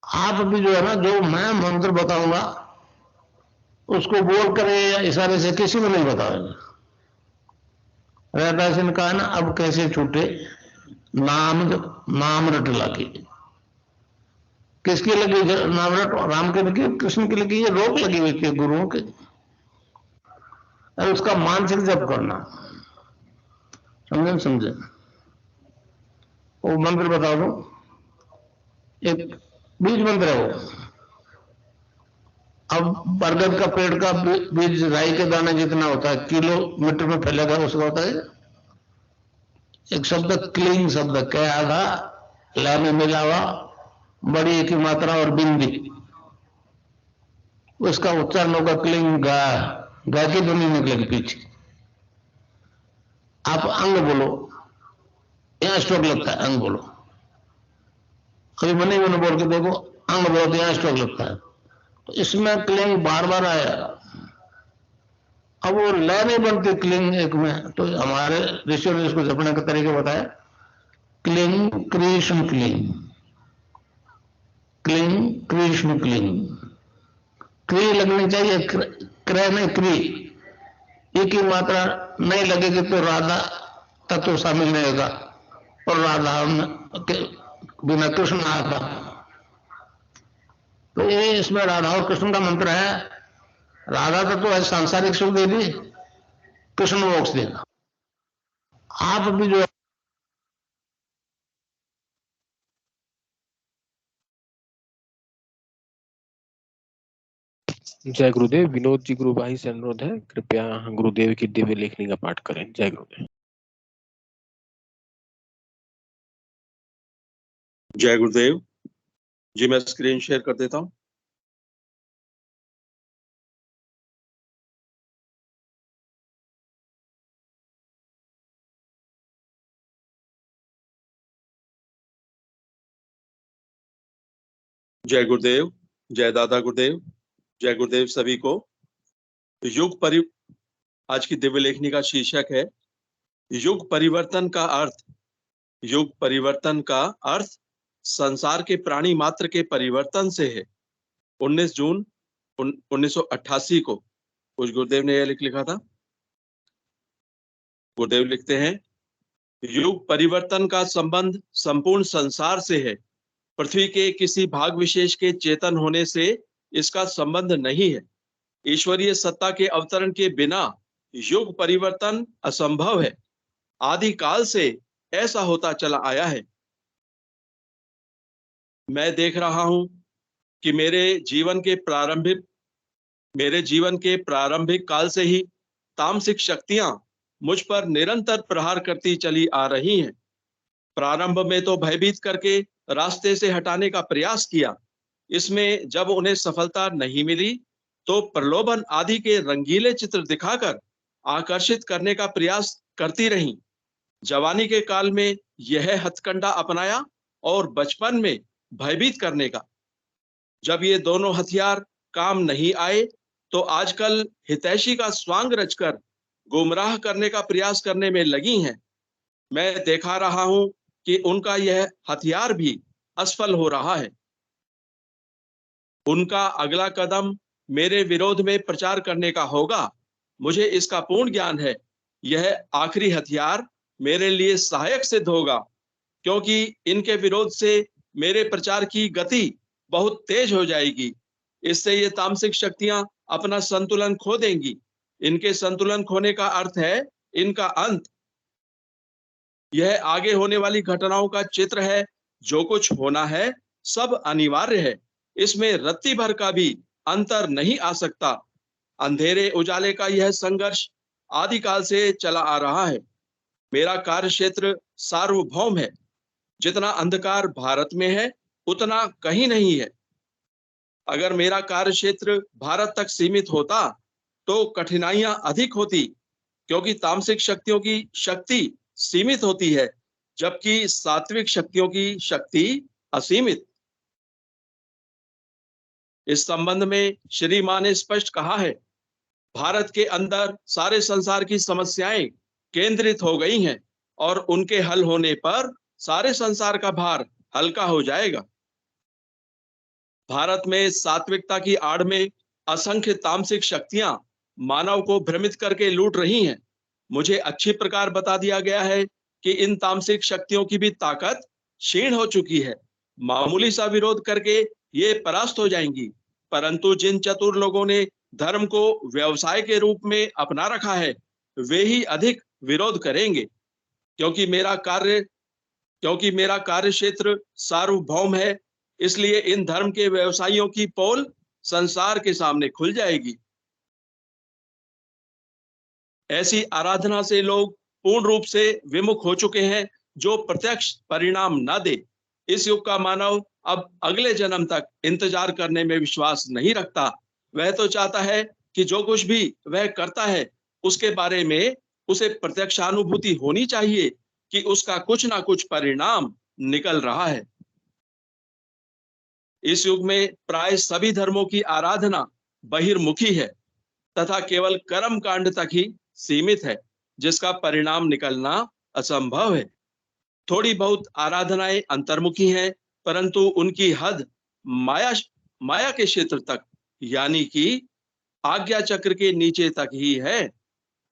आप भी जो है ना, जो मैं मंत्र बताऊंगा उसको बोल कर या इशारे से किसी को नहीं बताओगे। रहदास ने कहा ना, अब कैसे छूटे नाम, नाम रट लगी। किसकी लगी नाम रट? राम की लगी, कृष्ण की लगी, ये रोक लगी हुई थी गुरुओं की। उसका मानसिक जप करना, समझे समझे। वो मंत्र बता दो, एक बीज मंत्र है वो। अब बरगद का पेड़ का बीज राई के दाने जितना होता है, किलोमीटर में फैलेगा, उसका होता है एक शब्द क्लीन शब्द, क्या आधा ला में मिला हुआ, बड़ी की मात्रा और बिंदी, उसका उच्चारण होगा क्लीन गा। गा की ध्वनि निकलेगी पीछे। आप अंग बोलो, यहां स्ट्रोक लगता है, अंग बोलो। कभी मनी मैंने बोल के देखो, अंग बोलो तो यहां स्ट्रोक लगता है। तो इसमें क्लिंग बार बार आएगा। अब वो लय नहीं बनती क्लिंग एक में, तो हमारे ऋषियों ने इसको जपने का तरीका बताया। Cling Krishna cling, cling Krishna cling. क्री लगनी चाहिए, क्रय नहीं क्री। एक ही मात्रा नहीं लगेगी तो राधा तत्व शामिल नहीं होगा, और राधा के बिना कृष्ण आता। तो ये इसमें राधा और कृष्ण का मंत्र है। राधा तत्व है सांसारिक सुख दे दी, कृष्ण मोक्ष देगा। आप भी जो जय गुरुदेव। विनोद जी गुरु भाई से अनुरोध है, कृपया गुरुदेव की दिव्य लेखनी का पाठ करें। जय गुरुदेव। जय गुरुदेव जी। मैं स्क्रीन शेयर कर देता हूं। जय गुरुदेव, जय दादा गुरुदेव, जय गुरुदेव सभी को। आज की दिव्य लेखनी का शीर्षक है युग परिवर्तन का अर्थ। युग परिवर्तन का अर्थ संसार के प्राणी मात्र के परिवर्तन से है। 19 जून 1988 को कुछ गुरुदेव ने यह लिखा था। गुरुदेव लिखते हैं, युग परिवर्तन का संबंध संपूर्ण संसार से है। पृथ्वी के किसी भाग विशेष के चेतन होने से इसका संबंध नहीं है। ईश्वरीय सत्ता के अवतरण के बिना युग परिवर्तन असंभव है। आदि काल से ऐसा होता चला आया है। मैं देख रहा हूं कि मेरे जीवन के प्रारंभिक काल से ही तामसिक शक्तियां मुझ पर निरंतर प्रहार करती चली आ रही हैं। प्रारंभ में तो भयभीत करके रास्ते से हटाने का प्रयास किया। इसमें जब उन्हें सफलता नहीं मिली तो प्रलोभन आदि के रंगीले चित्र दिखाकर आकर्षित करने का प्रयास करती रहीं। जवानी के काल में यह हथकंडा अपनाया और बचपन में भयभीत करने का। जब ये दोनों हथियार काम नहीं आए तो आजकल हितैषी का स्वांग रचकर गुमराह करने का प्रयास करने में लगी हैं। मैं देखा रहा हूं कि उनका यह हथियार भी असफल हो रहा है। उनका अगला कदम मेरे विरोध में प्रचार करने का होगा। मुझे इसका पूर्ण ज्ञान है। यह आखिरी हथियार मेरे लिए सहायक सिद्ध होगा, क्योंकि इनके विरोध से मेरे प्रचार की गति बहुत तेज हो जाएगी। इससे ये तामसिक शक्तियां अपना संतुलन खो देंगी। इनके संतुलन खोने का अर्थ है इनका अंत। यह आगे होने वाली घटनाओं का चित्र है। जो कुछ होना है सब अनिवार्य है। इसमें रत्ती भर का भी अंतर नहीं आ सकता। अंधेरे उजाले का यह संघर्ष आदिकाल से चला आ रहा है। मेरा कार्य क्षेत्र सार्वभौम है। जितना अंधकार भारत में है उतना कहीं नहीं है। अगर मेरा कार्य क्षेत्र भारत तक सीमित होता तो कठिनाइयां अधिक होती, क्योंकि तामसिक शक्तियों की शक्ति सीमित होती है जबकि सात्विक शक्तियों की शक्ति असीमित। इस संबंध में श्री मां ने स्पष्ट कहा है, भारत के अंदर सारे संसार की समस्याएं केंद्रित हो गई हैं और उनके हल होने पर सारे संसार का भार हल्का हो जाएगा। भारत में सात्विकता की आड़ में असंख्य तामसिक शक्तियां मानव को भ्रमित करके लूट रही हैं। मुझे अच्छी प्रकार बता दिया गया है कि इन तामसिक शक्तियों की भी ताकत क्षीण हो चुकी है। मामूली सा विरोध करके ये परास्त हो जाएंगी। परंतु जिन चतुर लोगों ने धर्म को व्यवसाय के रूप में अपना रखा है, वे ही अधिक विरोध करेंगे। क्योंकि मेरा कार्य क्षेत्र सार्वभौम है, इसलिए इन धर्म के व्यवसायियों की पोल संसार के सामने खुल जाएगी। ऐसी आराधना से लोग पूर्ण रूप से विमुख हो चुके हैं जो प्रत्यक्ष परिणाम न दे। इस युग का मानव अब अगले जन्म तक इंतजार करने में विश्वास नहीं रखता। वह तो चाहता है कि जो कुछ भी वह करता है उसके बारे में उसे प्रत्यक्षानुभूति होनी चाहिए कि उसका कुछ ना कुछ परिणाम निकल रहा है। इस युग में प्राय सभी धर्मों की आराधना बहिर्मुखी है तथा केवल कर्म कांड तक ही सीमित है, जिसका परिणाम निकलना असंभव है। थोड़ी बहुत आराधनाएं अंतर्मुखी हैं, परंतु उनकी हद माया के क्षेत्र तक, यानी कि आज्ञा चक्र के नीचे तक ही है।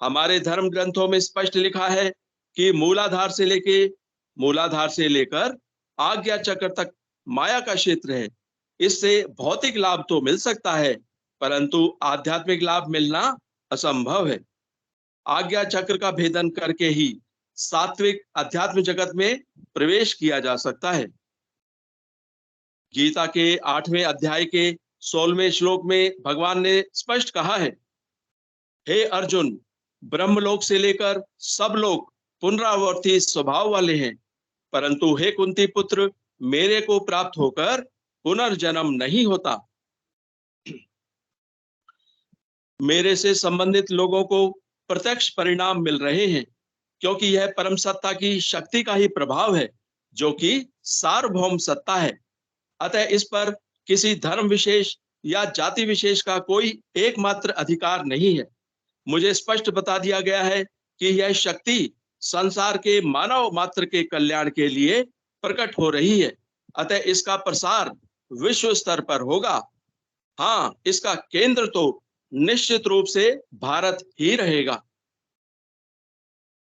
हमारे धर्म ग्रंथों में स्पष्ट लिखा है कि मूलाधार से लेकर आज्ञा चक्र तक माया का क्षेत्र है। इससे भौतिक लाभ तो मिल सकता है, परंतु आध्यात्मिक लाभ मिलना असंभव है। आज्ञा चक्र का भेदन करके ही सात्विक अध्यात्म जगत में प्रवेश किया जा सकता है। गीता के 8वें अध्याय के 16वें श्लोक में भगवान ने स्पष्ट कहा है, हे अर्जुन, ब्रह्मलोक से लेकर सब लोग पुनरावर्ती स्वभाव वाले हैं, परंतु हे कुंती पुत्र, मेरे को प्राप्त होकर पुनर्जन्म नहीं होता। मेरे से संबंधित लोगों को प्रत्यक्ष परिणाम मिल रहे हैं, क्योंकि यह परम सत्ता की शक्ति का ही प्रभाव है, जो कि सार्वभौम सत्ता है। अतः इस पर किसी धर्म विशेष या जाति विशेष का कोई एकमात्र अधिकार नहीं है। मुझे स्पष्ट बता दिया गया है कि यह शक्ति संसार के मानव मात्र के कल्याण के लिए प्रकट हो रही है। अतः इसका प्रसार विश्व स्तर पर होगा। हाँ, इसका केंद्र तो निश्चित रूप से भारत ही रहेगा।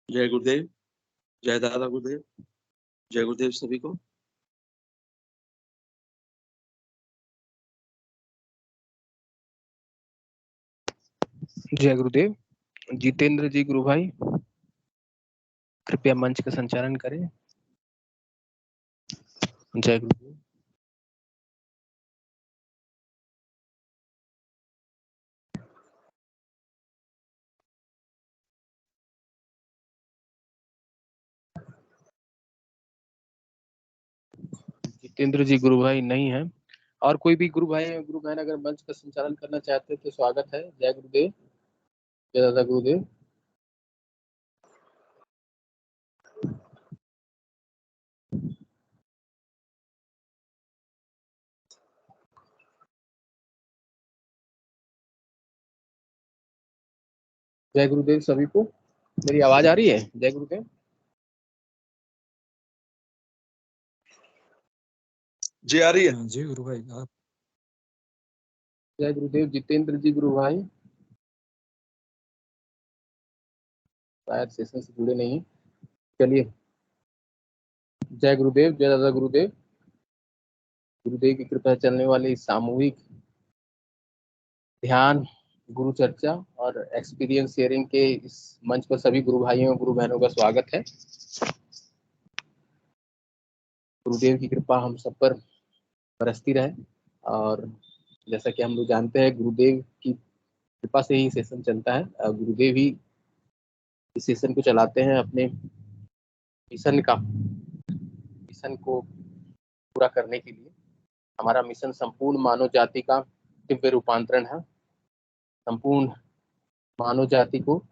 जय गुरुदेव, जय दादा गुरुदेव, जय गुरुदेव सभी को। जय गुरुदेव। जितेंद्र जी गुरु भाई, कृपया मंच का संचालन करें। जय गुरुदेव। जितेंद्र जी गुरु भाई नहीं है। और कोई भी गुरु भाई गुरु बहन अगर मंच का संचालन करना चाहते हैं तो स्वागत है। जय गुरुदेव, जय दादा गुरुदेव। जय गुरुदेव सभी को। मेरी आवाज आ रही है? जय गुरुदेव। जी आ रही है। जी गुरु भाई। आप जय गुरुदेव। जितेंद्र जी गुरु भाई शायद सेशन से जुड़े नहीं। चलिए, जय गुरुदेव, जय दादा गुरुदेव। गुरुदेव की कृपा चलने वाली सामूहिक ध्यान, गुरु चर्चा और एक्सपीरियंस शेयरिंग के इस मंच पर सभी गुरु भाइयों गुरु बहनों का स्वागत है। गुरुदेव की कृपा हम सब पर बरसती रहे। और जैसा कि हम लोग जानते हैं, गुरुदेव की कृपा से ही सेशन चलता है। गुरुदेव ही इस सेशन को चलाते हैं अपने मिशन को पूरा करने के लिए। हमारा मिशन संपूर्ण मानव जाति का दिव्य रूपांतरण है। संपूर्ण मानव जाति को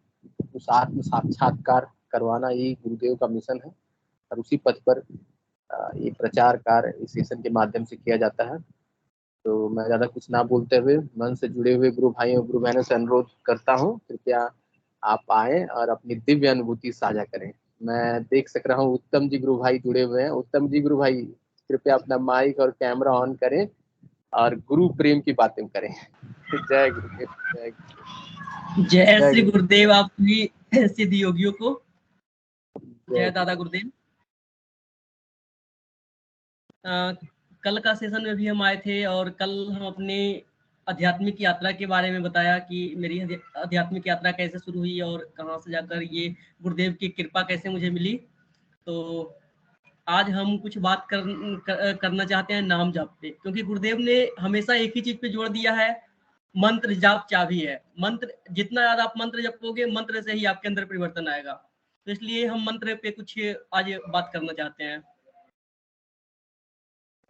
उस आत्म साक्षात्कार करवाना ही गुरुदेव का मिशन है। और उसी पथ पर ये प्रचार कार्य इस सेशन के माध्यम से किया जाता है। तो मैं ज़्यादा कुछ ना बोलते हुए मन से जुड़े हुए गुरु भाइयों गुरु बहनों से अनुरोध करता हूँ, कृपया आप आए और अपनी दिव्य अनुभूति साझा करें। मैं देख सक रहा हूँ उत्तम जी गुरु भाई जुड़े हुए हैं। उत्तम जी गुरु भाई, कृपया अपना माइक और कैमरा ऑन करें और गुरु प्रेम की बातें करें। जय गुरुदेव, जय गुरुदेव। जय जय श्री गुरुदेव। गुरुदेव आप सभी सिद्ध योगियों को। जय दादा गुरुदेव। कल का सेशन में भी हम आए थे और कल हम अपने आध्यात्मिक यात्रा के बारे में बताया कि मेरी आध्यात्मिक यात्रा कैसे शुरू हुई और कहाँ से जाकर ये गुरुदेव की कृपा कैसे मुझे मिली। तो आज हम कुछ बात करना चाहते हैं नाम जाप पे, क्योंकि गुरुदेव ने हमेशा एक ही चीज पे जोर दिया है, मंत्र जाप चाबी है। मंत्र जितना ज्यादा आप मंत्र जपोगे, मंत्र से ही आपके अंदर परिवर्तन आएगा। तो इसलिए हम मंत्र पे कुछ आज बात करना चाहते हैं,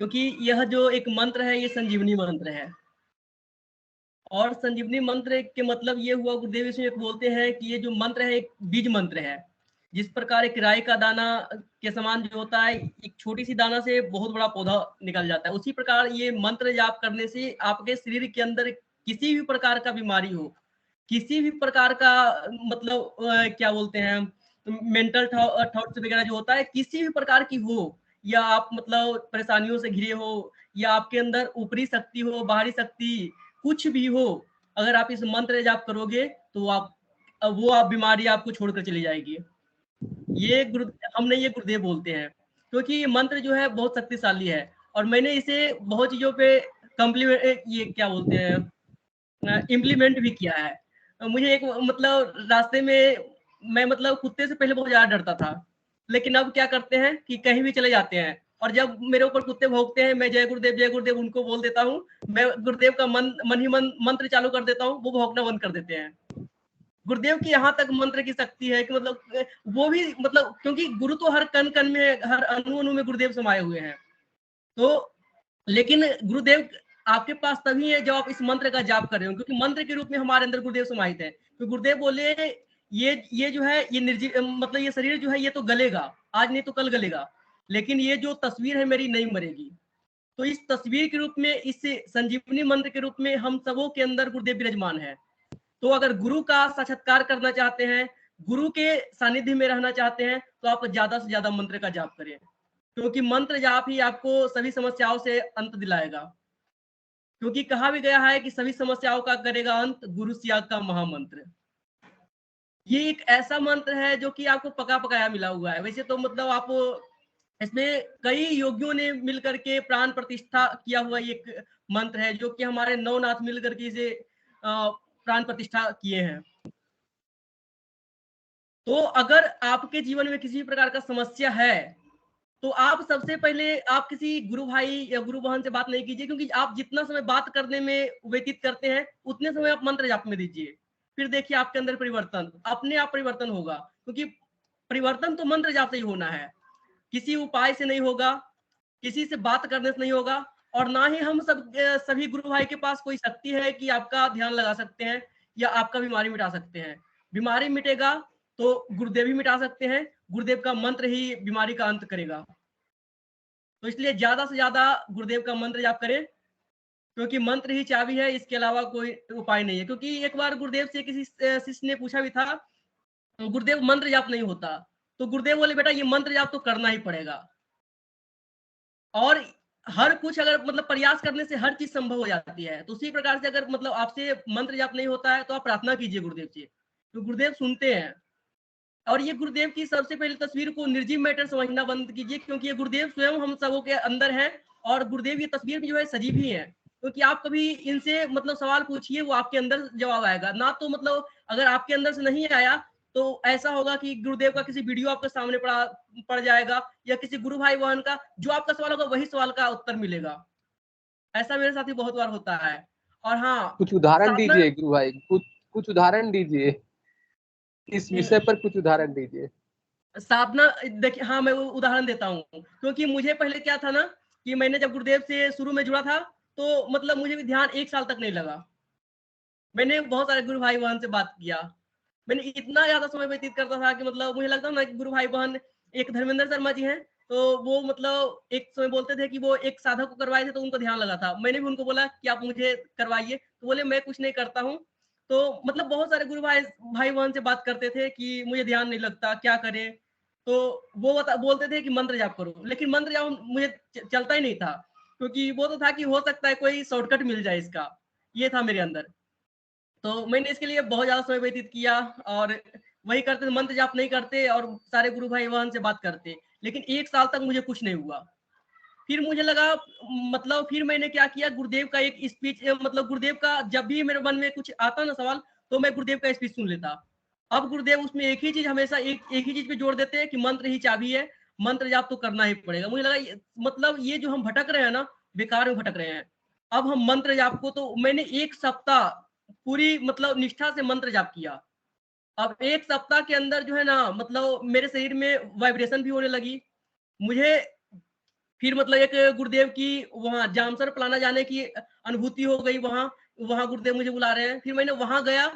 क्योंकि यह जो एक मंत्र है ये संजीवनी मंत्र है। और संजीवनी मंत्र के मतलब ये हुआ, गुरुदेव इसमें बोलते हैं कि ये जो मंत्र है एक बीज मंत्र है। जिस प्रकार एक राई का दाना के समान जो होता है, एक छोटी सी दाना से बहुत बड़ा पौधा निकल जाता है, उसी प्रकार ये मंत्र जाप करने से आपके शरीर के अंदर किसी भी प्रकार का बीमारी हो, किसी भी प्रकार का मतलब क्या बोलते हैं मेंटल थॉट्स वगैरह जो होता है, किसी भी प्रकार की हो, या आप मतलब परेशानियों से घिरे हो, या आपके अंदर ऊपरी शक्ति हो, बाहरी शक्ति कुछ भी हो, अगर आप इस मंत्र जाप करोगे तो आप बीमारी आपको छोड़कर चली जाएगी। ये हमने ये गुरुदेव बोलते हैं, क्योंकि ये मंत्र जो है बहुत शक्तिशाली है। और मैंने इसे बहुत चीजों पे कम्प्लीमेंट ये क्या बोलते हैं इम्प्लीमेंट भी किया है। मुझे एक मतलब रास्ते में मैं मतलब कुत्ते से पहले बहुत ज्यादा डरता था, लेकिन अब क्या करते हैं कि कहीं भी चले जाते हैं और जब मेरे ऊपर कुत्ते भौंकते हैं, मैं जय गुरुदेव उनको बोल देता हूँ। मैं गुरुदेव का मन ही मन मंत्र चालू कर देता हूँ, वो भौंकना बंद कर देते हैं। गुरुदेव की यहाँ तक मंत्र की शक्ति है कि मतलब वो भी मतलब, क्योंकि गुरु तो हर कण कण में, हर अणु अणु में गुरुदेव समाये हुए हैं। तो लेकिन गुरुदेव आपके पास तभी है जब आप इस मंत्र का जाप कर रहे हो, क्योंकि मंत्र के रूप में हमारे अंदर गुरुदेव समाहित है। तो गुरुदेव बोले ये जो है ये निर्जीव मतलब ये शरीर जो है ये तो गलेगा, आज नहीं तो कल गलेगा, लेकिन ये जो तस्वीर है मेरी नहीं मरेगी। तो इस तस्वीर के रूप में, इस संजीवनी मंत्र के रूप में हम सबों के अंदर गुरुदेव विराजमान है। तो अगर गुरु का साक्षात्कार करना चाहते हैं, गुरु के सानिध्य में रहना चाहते हैं, तो आप ज्यादा से ज्यादा मंत्र का जाप करें, क्योंकि मंत्र जाप ही आपको सभी समस्याओं से अंत दिलाएगा। क्योंकि कहा भी गया है कि सभी समस्याओं का करेगा अंत गुरु त्याग का महामंत्र। ये एक ऐसा मंत्र है जो कि आपको पका पकाया मिला हुआ है। वैसे तो मतलब आप इसमें कई योगियों ने मिलकर के प्राण प्रतिष्ठा किया हुआ एक मंत्र है, जो कि हमारे नवनाथ मिलकर के इसे प्राण प्रतिष्ठा किए हैं। तो अगर आपके जीवन में किसी प्रकार का समस्या है, तो आप सबसे पहले आप किसी गुरु भाई या गुरु बहन से बात नहीं कीजिए, क्योंकि आप जितना समय बात करने में व्यतीत करते हैं, उतने समय आप मंत्र जाप में दीजिए। फिर देखिए आपके अंदर परिवर्तन, अपने आप परिवर्तन होगा, क्योंकि परिवर्तन तो मंत्र जाप से ही होना है, किसी उपाय से नहीं होगा, किसी से बात करने से नहीं होगा। और ना ही हम सभी गुरु भाई के पास कोई शक्ति है कि आपका ध्यान लगा सकते हैं या आपका बीमारी मिटा सकते हैं। बीमारी मिटेगा तो गुरुदेव ही मिटा सकते हैं, गुरुदेव का मंत्र ही बीमारी का अंत करेगा। तो इसलिए ज्यादा से ज्यादा गुरुदेव का मंत्र जाप करें, क्योंकि मंत्र ही चाबी है, इसके अलावा कोई उपाय नहीं है। क्योंकि एक बार गुरुदेव से किसी शिष्य ने पूछा भी था, गुरुदेव मंत्र जाप नहीं होता, तो गुरुदेव बोले बेटा ये मंत्र जाप तो करना ही पड़ेगा। और हर कुछ अगर मतलब प्रयास करने से हर चीज संभव हो जाती है। तो उसी प्रकार से अगर मतलब आपसे मंत्र जाप नहीं होता है, तो आप प्रार्थना कीजिए गुरुदेव से, तो गुरुदेव सुनते हैं। और ये गुरुदेव की सबसे पहली तस्वीर को निर्जीव मैटर समझना बंद कीजिए, क्योंकि ये गुरुदेव स्वयं हम सबों के अंदर है। और गुरुदेव ये तस्वीर भी जो है सजीव ही है, क्योंकि आप कभी इनसे मतलब सवाल पूछिए, वो आपके अंदर जवाब आएगा ना। तो मतलब अगर आपके अंदर से नहीं आया, तो ऐसा होगा कि गुरुदेव का किसी वीडियो आपके सामने पड़ जाएगा, या किसी गुरु भाई बहन का जो आपका सवाल होगा वही सवाल का उत्तर मिलेगा। ऐसा मेरे साथ ही बहुत बार होता है। और हाँ, कुछ उदाहरण साधना दीजिए गुरु भाई, कुछ उदाहरण दीजिए, इस विषय पर कुछ उदाहरण दीजिए। साधना देखिए, हाँ मैं उदाहरण देता हूँ। क्योंकि मुझे पहले क्या था ना, कि मैंने जब गुरुदेव से शुरू में जुड़ा था, तो मतलब मुझे भी ध्यान 1 साल तक नहीं लगा। मैंने बहुत सारे गुरु भाई बहन से बात किया, मैंने इतना ज्यादा समय व्यतीत करता था कि मतलब मुझे लगता ना कि गुरु भाई बहन, एक धर्मेंद्र शर्मा जी हैं, तो वो मतलब एक समय बोलते थे कि वो एक साधक को करवाए थे तो उनको ध्यान लगा था। मैंने भी उनको बोला कि आप मुझे करवाइए, तो बोले मैं कुछ नहीं करता हूँ। तो मतलब बहुत सारे गुरु भाई बहन से बात करते थे कि मुझे ध्यान नहीं लगता, क्या करें। तो वो बोलते थे कि मंत्र जाप करो, लेकिन मंत्र जाप मुझे चलता ही नहीं था। क्योंकि वो तो था कि हो सकता है कोई शॉर्टकट मिल जाए इसका, ये था मेरे अंदर। तो मैंने इसके लिए बहुत ज्यादा समय व्यतीत किया और वही करते थे, मंत्र जाप नहीं करते और सारे गुरु भाई वहां से बात करते, लेकिन 1 साल तक मुझे कुछ नहीं हुआ। फिर मुझे लगा, मतलब फिर मैंने क्या किया, गुरुदेव का एक स्पीच, मतलब गुरुदेव का जब भी मेरे मन में कुछ आता ना सवाल, तो मैं गुरुदेव का स्पीच सुन लेता। अब गुरुदेव उसमें एक ही चीज हमेशा एक ही चीज पे जोड़ देते हैं कि मंत्र ही चाबी है, मंत्र जाप तो करना ही पड़ेगा। मुझे लगा मतलब ये जो हम भटक रहे हैं ना, बेकार में भटक रहे हैं। अब हम मंत्र जाप को, तो मैंने 1 सप्ताह पूरी मतलब निष्ठा से मंत्र जाप किया। अब 1 सप्ताह के अंदर जो है ना, मतलब मेरे शरीर में वाइब्रेशन भी होने लगी। मुझे फिर मतलब एक गुरुदेव की वहां जामसर पलाना जाने की अनुभूति हो गई। वहां वहां गुरुदेव मुझे बुला रहे हैं, फिर मैंने वहां गया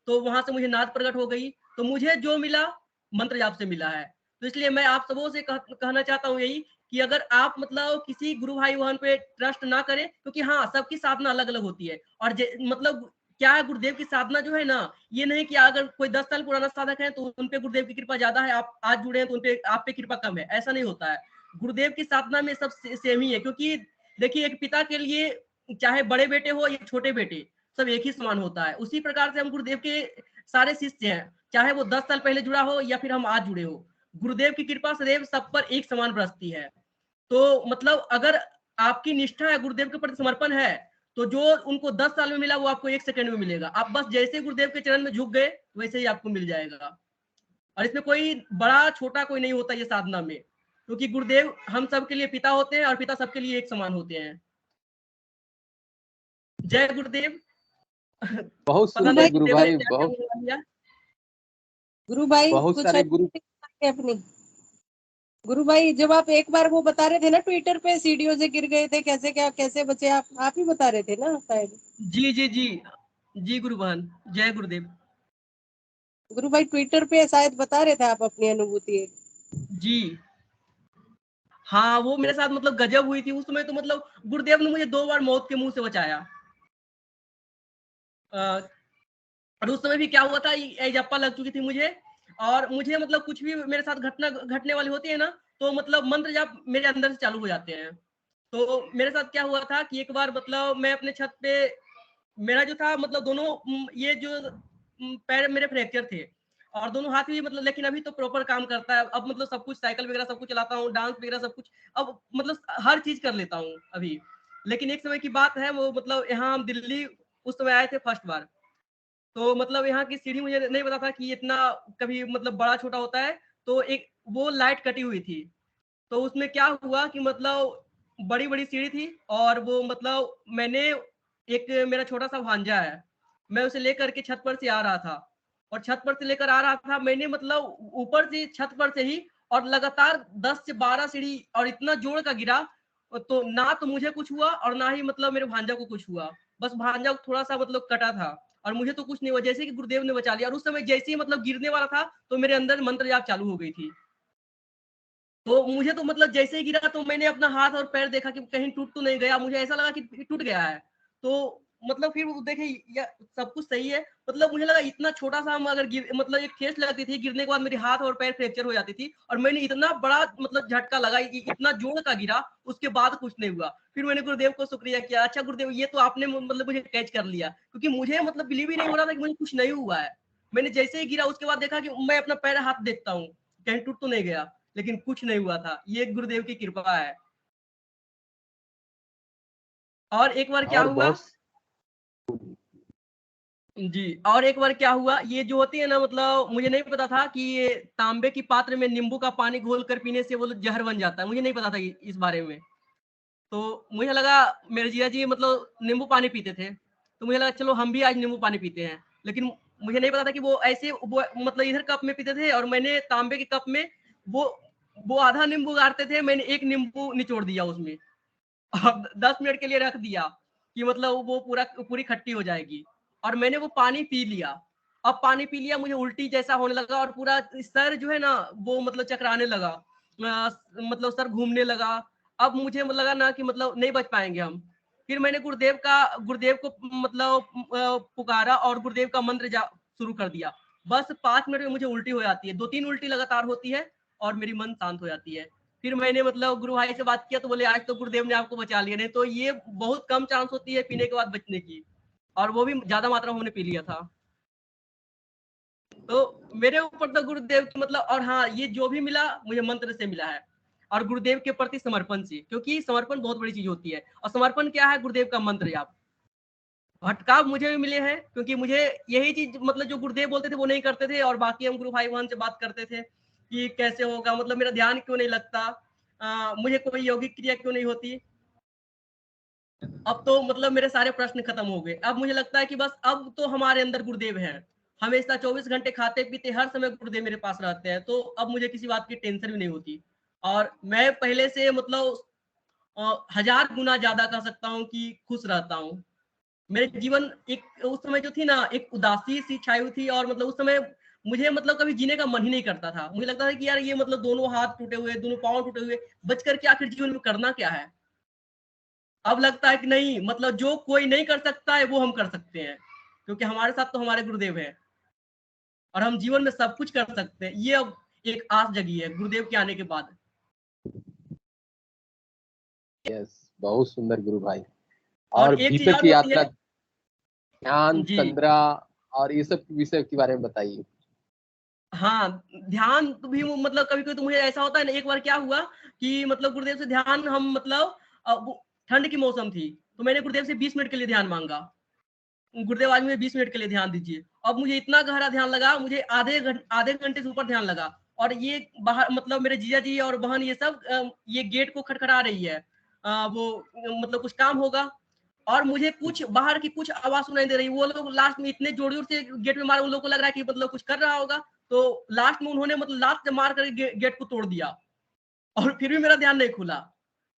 तो वहां से मुझे नाद प्रकट हो गई। तो मुझे जो मिला मंत्र जाप से मिला है। तो इसलिए मैं आप सबों से कहना चाहता हूँ यही कि अगर आप मतलब किसी गुरु भाई बहन पे ट्रस्ट ना करें, क्योंकि हाँ सबकी साधना अलग अलग होती है। और मतलब क्या है, गुरुदेव की साधना जो है ना, ये नहीं कि अगर कोई 10 साल पुराना साधक है तो उनपे गुरुदेव की कृपा ज्यादा है, आप आज जुड़े हैं तो उनपे आप पे कृपा कम है, ऐसा नहीं होता है। गुरुदेव की साधना में सब सेम ही है। क्योंकि देखिए, एक पिता के लिए चाहे बड़े बेटे हो या छोटे बेटे, सब एक ही समान होता है। उसी प्रकार से हम गुरुदेव के सारे शिष्य हैं, चाहे वो 10 साल पहले जुड़ा हो या फिर हम आज जुड़े हो, गुरुदेव की कृपा सदैव सब पर एक समान बरसती है। तो मतलब अगर आपकी निष्ठा है, गुरुदेव के प्रति समर्पण है, तो जो उनको 10 साल में मिला वो आपको 1 सेकंड में मिलेगा। आप बस जैसे गुरुदेव के चरण में झुक गए वैसे ही आपको मिल जाएगा। और इसमें कोई बड़ा छोटा कोई नहीं होता ये साधना में, क्योंकि गुरुदेव हम सबके लिए पिता होते हैं और पिता सबके लिए एक समान होते हैं। जय गुरुदेव। बहुत पता सुंदर नहीं गुरु गुरुदेव ने भाई, क्या क्या बहुत बोला दिया। गुरु भाई बहुत कुछ सारे गुरु। अपनी गुरु भाई, जब आप एक बार वो बता रहे थे ना ट्विटर पे सीढ़ियों से गिर गए थे, कैसे क्या कैसे बचे, आप ही बता रहे थे ना शायद। जी जी जी जी गुरु बहन, जय गुरुदेव। गुरु भाई ट्विटर पे शायद बता रहे थे आप अपनी अनुभूति। जी हाँ, वो मेरे साथ मतलब गजब हुई थी उस समय। तो मतलब गुरुदेव ने मुझे 2 बार मौत के मुंह से बचाया। और उस समय भी क्या हुआ था, एजप्पा लग चुकी थी मुझे। और मुझे मतलब कुछ भी मेरे साथ घटना घटने वाली होती है ना, तो मतलब मंत्र जाप मेरे अंदर से चालू हो जाते हैं। तो मेरे साथ क्या हुआ था कि एक बार मतलब मैं अपने छत पे, मेरा जो था मतलब दोनों ये जो पैर मेरे फ्रैक्चर थे और दोनों हाथ भी मतलब, लेकिन अभी तो प्रॉपर काम करता है। अब मतलब सब कुछ, साइकिल वगैरह सब कुछ चलाता हूँ, डांस वगैरह सब कुछ, अब मतलब हर चीज कर लेता हूँ अभी। लेकिन एक समय की बात है, वो मतलब यहाँ हम दिल्ली उस समय आए थे फर्स्ट बार। तो मतलब यहाँ की सीढ़ी मुझे नहीं पता था कि इतना कभी मतलब बड़ा छोटा होता है। तो एक वो लाइट कटी हुई थी, तो उसमें क्या हुआ कि मतलब बड़ी बड़ी सीढ़ी थी और वो मतलब मैंने, एक मेरा छोटा सा भांजा है, मैं उसे लेकर के छत पर से आ रहा था। और छत पर से लेकर आ रहा था मैंने, मतलब ऊपर से छत पर से ही, और लगातार 10 से 12 सीढ़ी और इतना जोर का गिरा। तो ना तो मुझे कुछ हुआ और ना ही मतलब मेरे भांजा को कुछ हुआ, बस भांजा को थोड़ा सा मतलब कटा था और मुझे तो कुछ नहीं हुआ, जैसे कि गुरुदेव ने बचा लिया। और उस समय जैसे ही मतलब गिरने वाला था तो मेरे अंदर मंत्र जाप चालू हो गई थी। तो मुझे तो मतलब जैसे ही गिरा तो मैंने अपना हाथ और पैर देखा कि कहीं टूट तो नहीं गया, मुझे ऐसा लगा कि टूट गया है। तो मतलब फिर वो देखे या सब कुछ सही है। मतलब मुझे लगा इतना छोटा सा हम अगर मतलब एक ठेस लगती थी, गिरने के बाद मेरे हाथ और पैर फ्रैक्चर हो जाती थी, और मैंने इतना बड़ा मतलब झटका लगा, इतना जोर का गिरा, उसके बाद कुछ नहीं हुआ। फिर मैंने गुरुदेव को शुक्रिया किया, अच्छा गुरुदेव ये तो आपने मतलब मुझे कैच कर लिया, क्योंकि मुझे मतलब बिलीव ही नहीं हो रहा था कि मुझे कुछ नहीं हुआ है। मैंने जैसे ही गिरा उसके बाद देखा कि मैं अपना पैर हाथ देखता हूँ कहीं टूट तो नहीं गया, लेकिन कुछ नहीं हुआ था। ये गुरुदेव की कृपा है। और एक बार क्या और हुआ, बहुत जी और एक बार क्या हुआ, ये जो होती है ना, मतलब मुझे नहीं पता था कि ये तांबे की पात्र में नींबू का पानी घोल कर पीने से वो जहर बन जाता है, मुझे नहीं पता था इस बारे में। तो मुझे लगा मेरे जिया जी मतलब नींबू पानी पीते थे, तो मुझे लगा चलो हम भी आज नींबू पानी पीते हैं। लेकिन मुझे नहीं पता था कि वो ऐसे वो मतलब इधर कप में पीते थे और मैंने तांबे के कप में वो आधा नींबू गाड़ते थे, मैंने एक नींबू निचोड़ दिया उसमें। अब 10 मिनट के लिए रख दिया कि मतलब वो पूरी खट्टी हो जाएगी, और मैंने वो पानी पी लिया। अब पानी पी लिया, मुझे उल्टी जैसा होने लगा और पूरा सर जो है ना वो मतलब चकराने लगा, मतलब सर घूमने लगा। अब मुझे लगा ना कि मतलब नहीं बच पाएंगे हम। फिर मैंने गुरुदेव को मतलब पुकारा और गुरुदेव का मंत्र शुरू कर दिया। बस 5 मिनट में मुझे उल्टी हो जाती है, 2-3 उल्टी लगातार होती है और मेरी मन शांत हो जाती है। फिर मैंने मतलब गुरु भाई से बात किया तो बोले आज तो गुरुदेव ने आपको बचा लिया, नहीं तो ये बहुत कम चांस होती है पीने के बाद बचने की, और वो भी ज्यादा मात्रा में हमने पी लिया था। तो मेरे ऊपर तो गुरुदेव की मतलब, और हाँ ये जो भी मिला मुझे मंत्र से मिला है और गुरुदेव के प्रति समर्पण से, क्योंकि समर्पण बहुत बड़ी चीज होती है। और समर्पण क्या है? गुरुदेव का मंत्र जाप। भटकाव मुझे भी मिले हैं, क्योंकि मुझे यही चीज मतलब जो गुरुदेव बोलते थे वो नहीं करते थे, और बाकी हम गुरु भाई बहन से बात करते थे कि कैसे होगा, मतलब मेरा ध्यान क्यों नहीं लगता, मुझे कोई यौगिक क्रिया क्यों नहीं होती। अब तो मतलब मेरे सारे प्रश्न खत्म हो गए। अब मुझे लगता है कि बस अब तो हमारे अंदर गुरुदेव हैं, हमेशा 24 घंटे खाते पीते हर समय गुरुदेव मेरे पास रहते हैं, तो अब मुझे किसी बात की टेंशन भी नहीं होती। और मैं पहले से मतलब 1000 गुना ज्यादा कह सकता हूँ कि खुश रहता हूँ। मेरे जीवन एक उस समय जो थी ना, एक उदासी सी छाई हुई थी, और मतलब उस समय मुझे मतलब कभी जीने का मन ही नहीं करता था। मुझे लगता था कि यार ये मतलब दोनों हाथ टूटे हुए, दोनों पांव टूटे हुए, बच करके आखिर जीवन में करना क्या है। अब लगता है कि नहीं, मतलब जो कोई नहीं कर सकता है वो हम कर सकते हैं, क्योंकि हमारे साथ तो हमारे गुरुदेव हैं और हम जीवन में सब कुछ कर सकते हैं। ये अब एक आस जगी है गुरुदेव के आने के बाद। यस, बहुत सुंदर गुरु भाई। और और एक चीज भीतर और की होती यात्रा, है ध्यान, जी, तंद्रा और ये सब विषय के बारे में बताइए। हाँ ध्यान भी मतलब कभी कभी तो मुझे ऐसा होता है ना। एक बार क्या हुआ कि मतलब गुरुदेव से ध्यान हम मतलब ठंड की मौसम थी, तो मैंने गुरुदेव से 20 मिनट के लिए ध्यान मांगा। गुरुदेव आज मुझे 20 मिनट के लिए ध्यान दीजिए। अब मुझे इतना गहरा ध्यान लगा, मुझे आधे घंटे से ऊपर ध्यान लगा। और ये बाहर मतलब मेरे जीजा जी और बहन ये सब ये गेट को खटखटा रही है, वो मतलब कुछ काम होगा। और मुझे कुछ बाहर की कुछ आवाज सुनाई दे रही। वो लोग लास्ट में इतने जोर जोर से गेट में मारे, उन लोगों को लग रहा है कि मतलब कुछ कर रहा होगा, तो लास्ट में उन्होंने मतलब लात से मार कर गेट को तोड़ दिया, और फिर भी मेरा ध्यान नहीं खुला।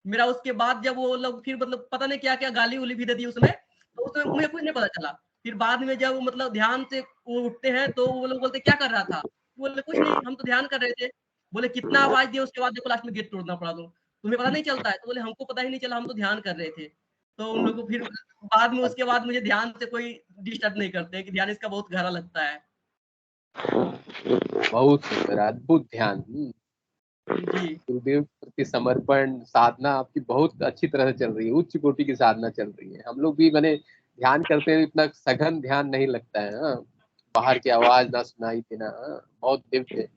मेरा उसके बाद जब वो लोग फिर मतलब पता नहीं क्या क्या गाली उली भी दे दी उसमें, तो उसमें मुझे कुछ नहीं पता चला। फिर बाद में जब मतलब ध्यान से वो उठते हैं तो वो लोग बोलते क्या कर रहा था, बोले कुछ नहीं, हम तो ध्यान कर रहे थे। बोले कितना आवाज दिया, उसके बाद देखो लास्ट में गेट तोड़ना पड़ा, तो तुम्हें पता नहीं चलता है? तो बोले हमको पता ही नहीं चला, हम तो ध्यान कर रहे थे। तो उन लोगों को फिर बाद में उसके बाद मुझे ध्यान से कोई डिस्टर्ब नहीं करते कि ध्यान इसका बहुत गहरा लगता है। बहुत सुंदर, अद्भुत ध्यान। जी गुरुदेव प्रति समर्पण साधना आपकी बहुत अच्छी तरह से चल रही है, उच्च कोटि की साधना चल रही है। हम लोग भी मैंने ध्यान करते हैं, इतना सघन ध्यान नहीं लगता है। हाँ, बाहर की आवाज ना सुनाई देना, हाँ, बहुत दिव्य,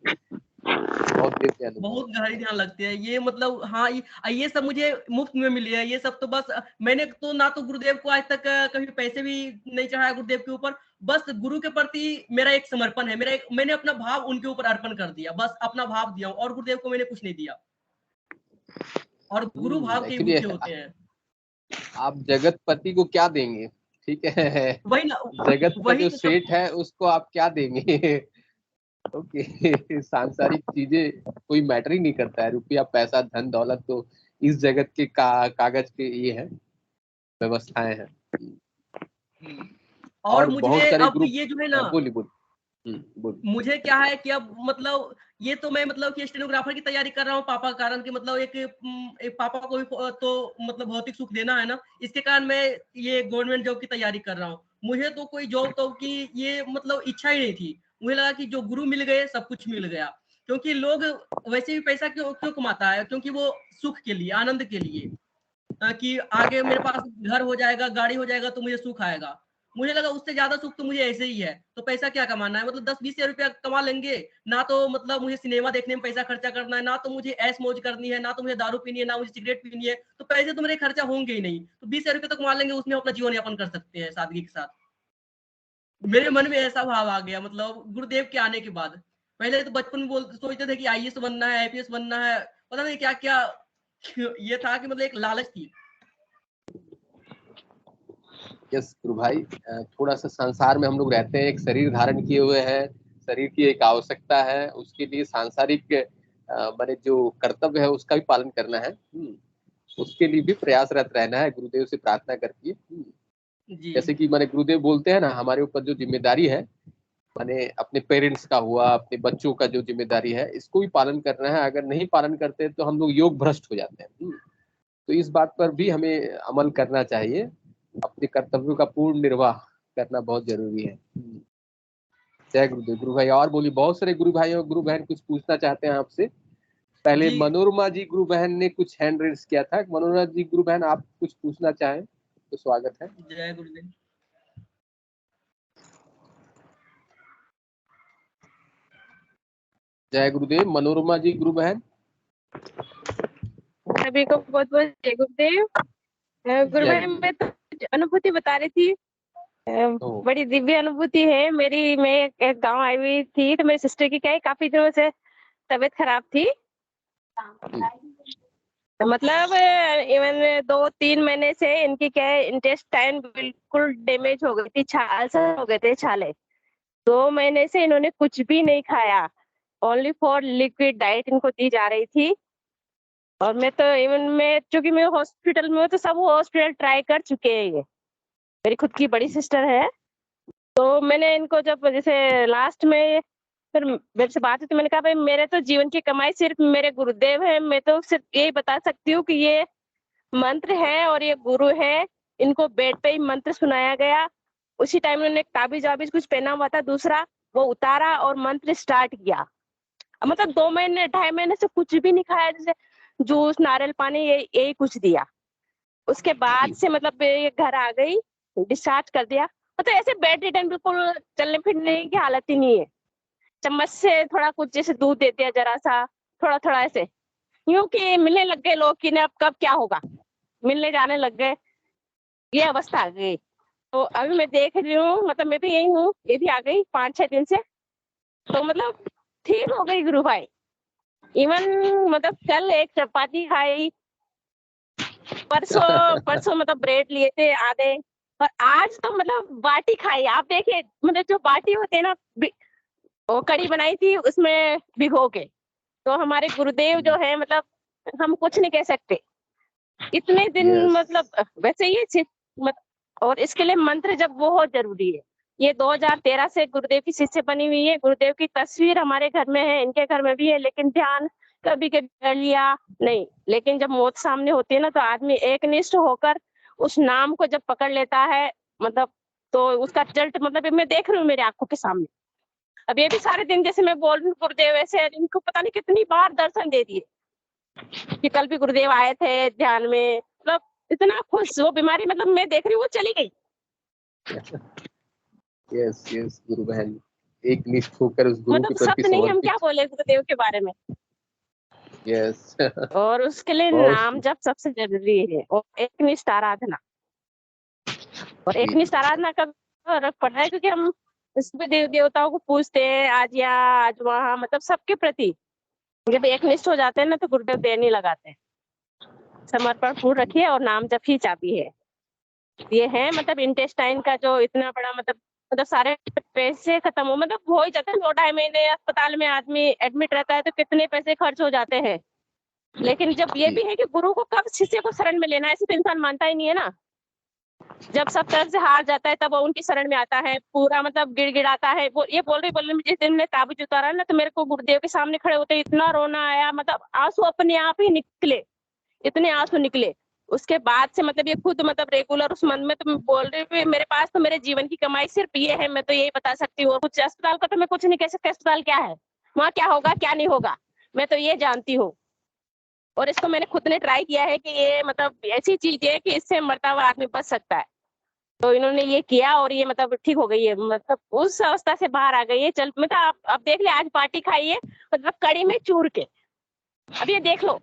बहुत दिव्य अनुभव। बहुत गहरी ध्यान लगती है ये, मतलब हाँ ये सब मुझे मुफ्त में मिली है। ये सब तो बस मैंने तो ना तो गुरुदेव को आज तक कभी पैसे भी नहीं चढ़ाया गुरुदेव के ऊपर। बस गुरु के प्रति मेरा एक समर्पण है, मैंने अपना भाव उनके ऊपर अर्पण कर दिया, बस अपना भाव दिया, और गुरुदेव को मैंने कुछ नहीं दिया। और गुरु भाव के ही एक्चुअली भूखे होते हैं। आप जगतपति को क्या देंगे? ठीक है, वही ना, जगत का वही जो तो सब। सेठ है उसको आप क्या देंगे? ओके, सांसारिक चीजें कोई मैटर ही नहीं करता है, रुपया पैसा धन दौलत तो इस जगत के कागज के ये है, व्यवस्थाएं हैं। और और बहुत मुझे सारे अब ग्रुप। ये जो है ना, बोलिए बोलिए। बोलिए। मुझे क्या है कि अब मतलब ये तो मैं मतलब कि स्टेनोग्राफर की तैयारी कर रहा हूँ पापा के कारण, कि मतलब एक पापा को भी तो मतलब भौतिक सुख देना है ना, इसके कारण मैं ये गवर्नमेंट जॉब की तैयारी कर रहा हूँ। मुझे तो कोई जॉब तो की ये मतलब इच्छा ही नहीं थी। मुझे लगा कि जो गुरु मिल गए सब कुछ मिल गया, क्योंकि लोग वैसे भी पैसा क्यों क्यों कमाता है, क्योंकि वो सुख के लिए, आनंद के लिए, कि आगे मेरे पास घर हो जाएगा, गाड़ी हो जाएगा तो मुझे सुख आएगा। मुझे लगा उससे ज्यादा सुख तो मुझे ऐसे ही है, तो पैसा क्या कमाना है, मतलब 10-20 हजार रुपया कमा लेंगे ना, तो मतलब मुझे सिनेमा देखने में पैसा खर्चा करना है ना, तो मुझे ऐश मौज करनी है ना, तो मुझे दारू पीनी है ना, मुझे सिगरेट पीनी है, तो पैसे तो मेरे खर्चा होंगे ही नहीं। तो 20 हजार रुपये तो कमा लेंगे, उसमें अपना जीवन यापन कर सकते हैं सादगी के साथ। मेरे मन में ऐसा भाव आ गया मतलब गुरुदेव के आने के बाद। पहले तो बचपन में सोचते थे कि आईएएस बनना है, आईपीएस बनना है, पता नहीं क्या क्या ये था कि मतलब एक लालच थी। यस गुरु भाई, थोड़ा सा संसार में हम लोग रहते हैं, एक शरीर धारण किए हुए हैं, शरीर की एक आवश्यकता है, उसके लिए सांसारिक माने जो कर्तव्य है उसका भी पालन करना है। उसके लिए भी प्रयासरत रहना है, गुरुदेव से प्रार्थना करके। जी जैसे कि माने गुरुदेव बोलते हैं ना, हमारे ऊपर जो जिम्मेदारी है, माने अपने पेरेंट्स का हुआ, अपने बच्चों का जो जिम्मेदारी है, इसको भी पालन करना है। अगर नहीं पालन करते तो हम लोग योग भ्रष्ट हो जाते हैं। तो इस बात पर भी जी हमें अमल करना चाहिए, अपने कर्तव्यों का पूर्ण निर्वाह करना बहुत जरूरी है। जय गुरुदेव। गुरु भाई और बोलिए, बहुत सारे गुरु भाई और गुरु बहन कुछ पूछना चाहते हैं आपसे। पहले जी। मनोरमा जी गुरु बहन ने कुछ हैंड रेज किया था। मनोरमा जी गुरु बहन, आप कुछ पूछना चाहें तो स्वागत है। जय गुरुदेव। जय गुरुदेव। मनोरमा जी गुरु बहन। सभी को बहुत बहुत जय गुरुदेव। गुरु जय बहन, मैं तो अनुभूति बता रही थी। ओ, बड़ी दिव्य अनुभूति है मेरी। मैं एक गांव आई हुई थी, तो मेरी सिस्टर की क्या है, काफी दिनों से तबीयत खराब थी। मतलब इवन 2-3 महीने से इनकी क्या है, इंटेस्टाइन बिल्कुल डैमेज हो गई थी, अल्सर हो गए थे, छाले। 2 महीने से इन्होंने कुछ भी नहीं खाया, ओनली फॉर लिक्विड डाइट इनको दी जा रही थी। और मैं तो इवन मैं, चूंकि मैं हॉस्पिटल में हूँ, तो सब हॉस्पिटल ट्राई कर चुके हैं। ये मेरी खुद की बड़ी सिस्टर है। तो मैंने इनको जब जैसे लास्ट में फिर मेरे से बात हुई, तो मैंने कहा भाई मेरे तो जीवन की कमाई सिर्फ मेरे गुरुदेव है। मैं तो सिर्फ यही बता सकती हूँ कि ये मंत्र है और ये गुरु है। इनको बेड पे ही मंत्र सुनाया गया। उसी टाइम उन्होंने ताबीज वाबीज कुछ पहना हुआ था दूसरा, वो उतारा और मंत्र स्टार्ट किया। मतलब 2 महीने 2.5 महीने से कुछ भी नहीं खाया, जैसे जूस, नारियल पानी, यही कुछ दिया। उसके बाद से मतलब ये घर आ गई, डिस्चार्ज कर दिया। मतलब ऐसे बेड रिटर्न, बिल्कुल चलने फिरने की हालत ही नहीं है। चम्मच से थोड़ा कुछ जैसे दूध देते हैं जरा सा, थोड़ा थोड़ा ऐसे, यूं कि मिलने लग गए लोग कि अब कब क्या होगा, मिलने जाने लग गए, ये अवस्था आ गई। तो अभी मैं देख रही हूँ, मतलब मैं भी यही हूँ, ये भी आ गई 5-6 दिन से। तो मतलब ठीक हो गई गुरु भाई। इवन मतलब कल एक चपाती खाई, परसों मतलब ब्रेड लिए थे आधे, और आज तो मतलब बाटी खाई। आप देखिए, मतलब जो बाटी होते हैं ना, वो कड़ी बनाई थी उसमें भिगो के। तो हमारे गुरुदेव जो है, मतलब हम कुछ नहीं कह सकते इतने दिन। यस। मतलब वैसे ये और इसके लिए मंत्र जब बहुत जरूरी है। ये 2013 से गुरुदेव की शिष्य बनी हुई है। गुरुदेव की तस्वीर हमारे घर में है, इनके घर में भी है, लेकिन ध्यान कभी कभी कर लिया नहीं। लेकिन जब मौत सामने होती है ना, तो आदमी एकनिष्ठ होकर उस नाम को जब पकड़ लेता है, मतलब तो उसका रिजल्ट, मतलब मैं देख रही हूँ मेरी आंखों के सामने। अब ये भी सारे दिन जैसे मैं बोल रही हूँ, गुरुदेव ऐसे इनको पता नहीं कितनी बार दर्शन दे दिए कि कल भी गुरुदेव आए थे ध्यान में। मतलब इतना खुश, वो बीमारी मतलब मैं देख रही हूँ वो चली गई। यस यस गुरु बहन, एक निष्ठ होकर उस गुरु के मतलब प्रति शब्द नहीं, हम क्या समर्पित। बोले गुरुदेव के बारे में। यस। और उसके लिए बहुत नाम जप सबसे जरूरी है, और एकनिष्ठ आराधना। और एकनिष्ठ आराधना का फर्क पड़ रहा है, क्योंकि हम इसमें देव देवताओं को पूजते हैं, आज यहाँ आज वहाँ, मतलब सबके प्रति जब एकनिष्ठ हो जाते हैं ना, तो गुरुदेव देर नहीं लगाते हैं। समर्पण पूर्ण रखिए, और नाम जप ही चाबी है। ये है मतलब इंटेस्टाइन का जो इतना बड़ा, मतलब सारे पैसे खत्म हो, मतलब हो ही जाते हैं। 2-2.5 महीने अस्पताल में आदमी एडमिट रहता है, तो कितने पैसे खर्च हो जाते हैं। लेकिन जब ये भी है कि गुरु को कब शिष्य को शरण में लेना है, ऐसे तो इंसान मानता ही नहीं है ना। जब सब तरफ से हार जाता है, तब वो उनकी शरण में आता है, पूरा मतलब गिड़गिड़ाता है। वो ये बोल रही जिस दिन मैंने ताबीज उतारा ना, तो मेरे को गुरुदेव के सामने खड़े होते इतना रोना आया, मतलब आंसू अपने आप ही निकले, इतने आंसू निकले। उसके बाद से मतलब ये खुद मतलब रेगुलर उस मन में, तो मैं बोल रही हूँ मेरे पास तो मेरे जीवन की कमाई सिर्फ ये है, मैं तो यही बता सकती हूँ। और कुछ अस्पताल का तो मैं कुछ नहीं कह सकती, अस्पताल क्या है, वहाँ क्या होगा क्या नहीं होगा, मैं तो ये जानती हूँ। और इसको मैंने खुद ने ट्राई किया है कि ये मतलब ऐसी चीज है कि इससे मरता हुआ आदमी बच सकता है। तो इन्होंने ये किया, और ये मतलब ठीक हो गई है, मतलब उस अवस्था से बाहर आ गई है। चल मतलब आप देख ले, आज पार्टी खाई है मतलब कड़ी में चूर के। अब ये देख लो,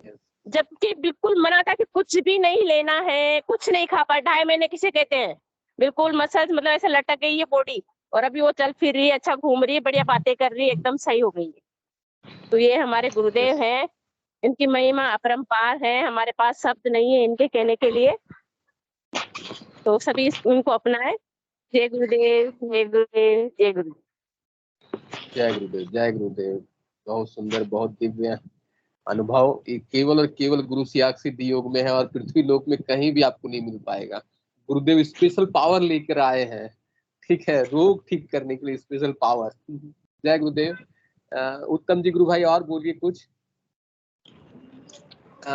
जबकि बिल्कुल मना था कि कुछ भी नहीं लेना है, कुछ नहीं खा पा। 2.5 महीने किसे कहते हैं, बिल्कुल मसल मतलब ऐसे लटक गई है बॉडी। और अभी वो चल फिर रही है, अच्छा घूम रही है, बढ़िया बातें कर रही है, एकदम सही हो गई है। तो ये हमारे गुरुदेव हैं, इनकी महिमा अपरंपार है, हमारे पास शब्द नहीं है इनके कहने के लिए। तो सभी इनको अपनाएं। जय गुरुदेव, जय गुरुदेव, जय गुरुदेव। जय गुरुदेव, जय गुरुदेव। बहुत सुंदर, बहुत दिव्य अनुभव। ये केवल और केवल गुरु सियाग सिद्धि योग में है, और पृथ्वी लोक में कहीं भी आपको नहीं मिल पाएगा। गुरुदेव स्पेशल पावर लेकर आए हैं, ठीक है, रोग ठीक करने के लिए स्पेशल पावर। जय गुरुदेव। उत्तम जी गुरु भाई, और बोलिए कुछ।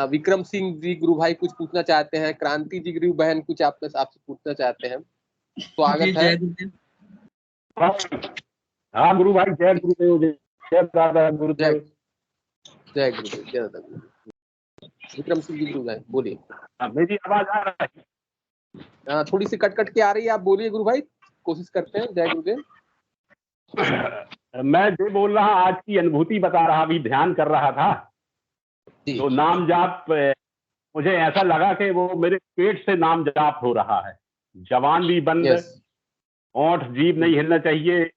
विक्रम सिंह जी गुरु भाई कुछ पूछना चाहते हैं। क्रांति जी गुरु बहन कुछ आपसे पूछना चाहते हैं, स्वागत है। जय गुरुदेव। हाँ गुरु भाई, जय गुरुदेव, जय दादा जय गुरुदेव। जय गुरुदेव, जय दादा गुरुदेव। विक्रम सिंह जी गुरु भाई बोलिए। मेरी आवाज आ रहा है? थोड़ी सी कट कट के आ रही है, आप बोलिए गुरु भाई, कोशिश करते हैं। जय गुरुदेव। मैं जो बोल रहा आज की अनुभूति बता रहा, अभी ध्यान कर रहा था जी। तो नाम जाप मुझे ऐसा लगा कि वो मेरे पेट से नाम जाप हो रहा है। जवान भी बंद, यस। ओंठ जीभ नहीं हिलना चाहिए।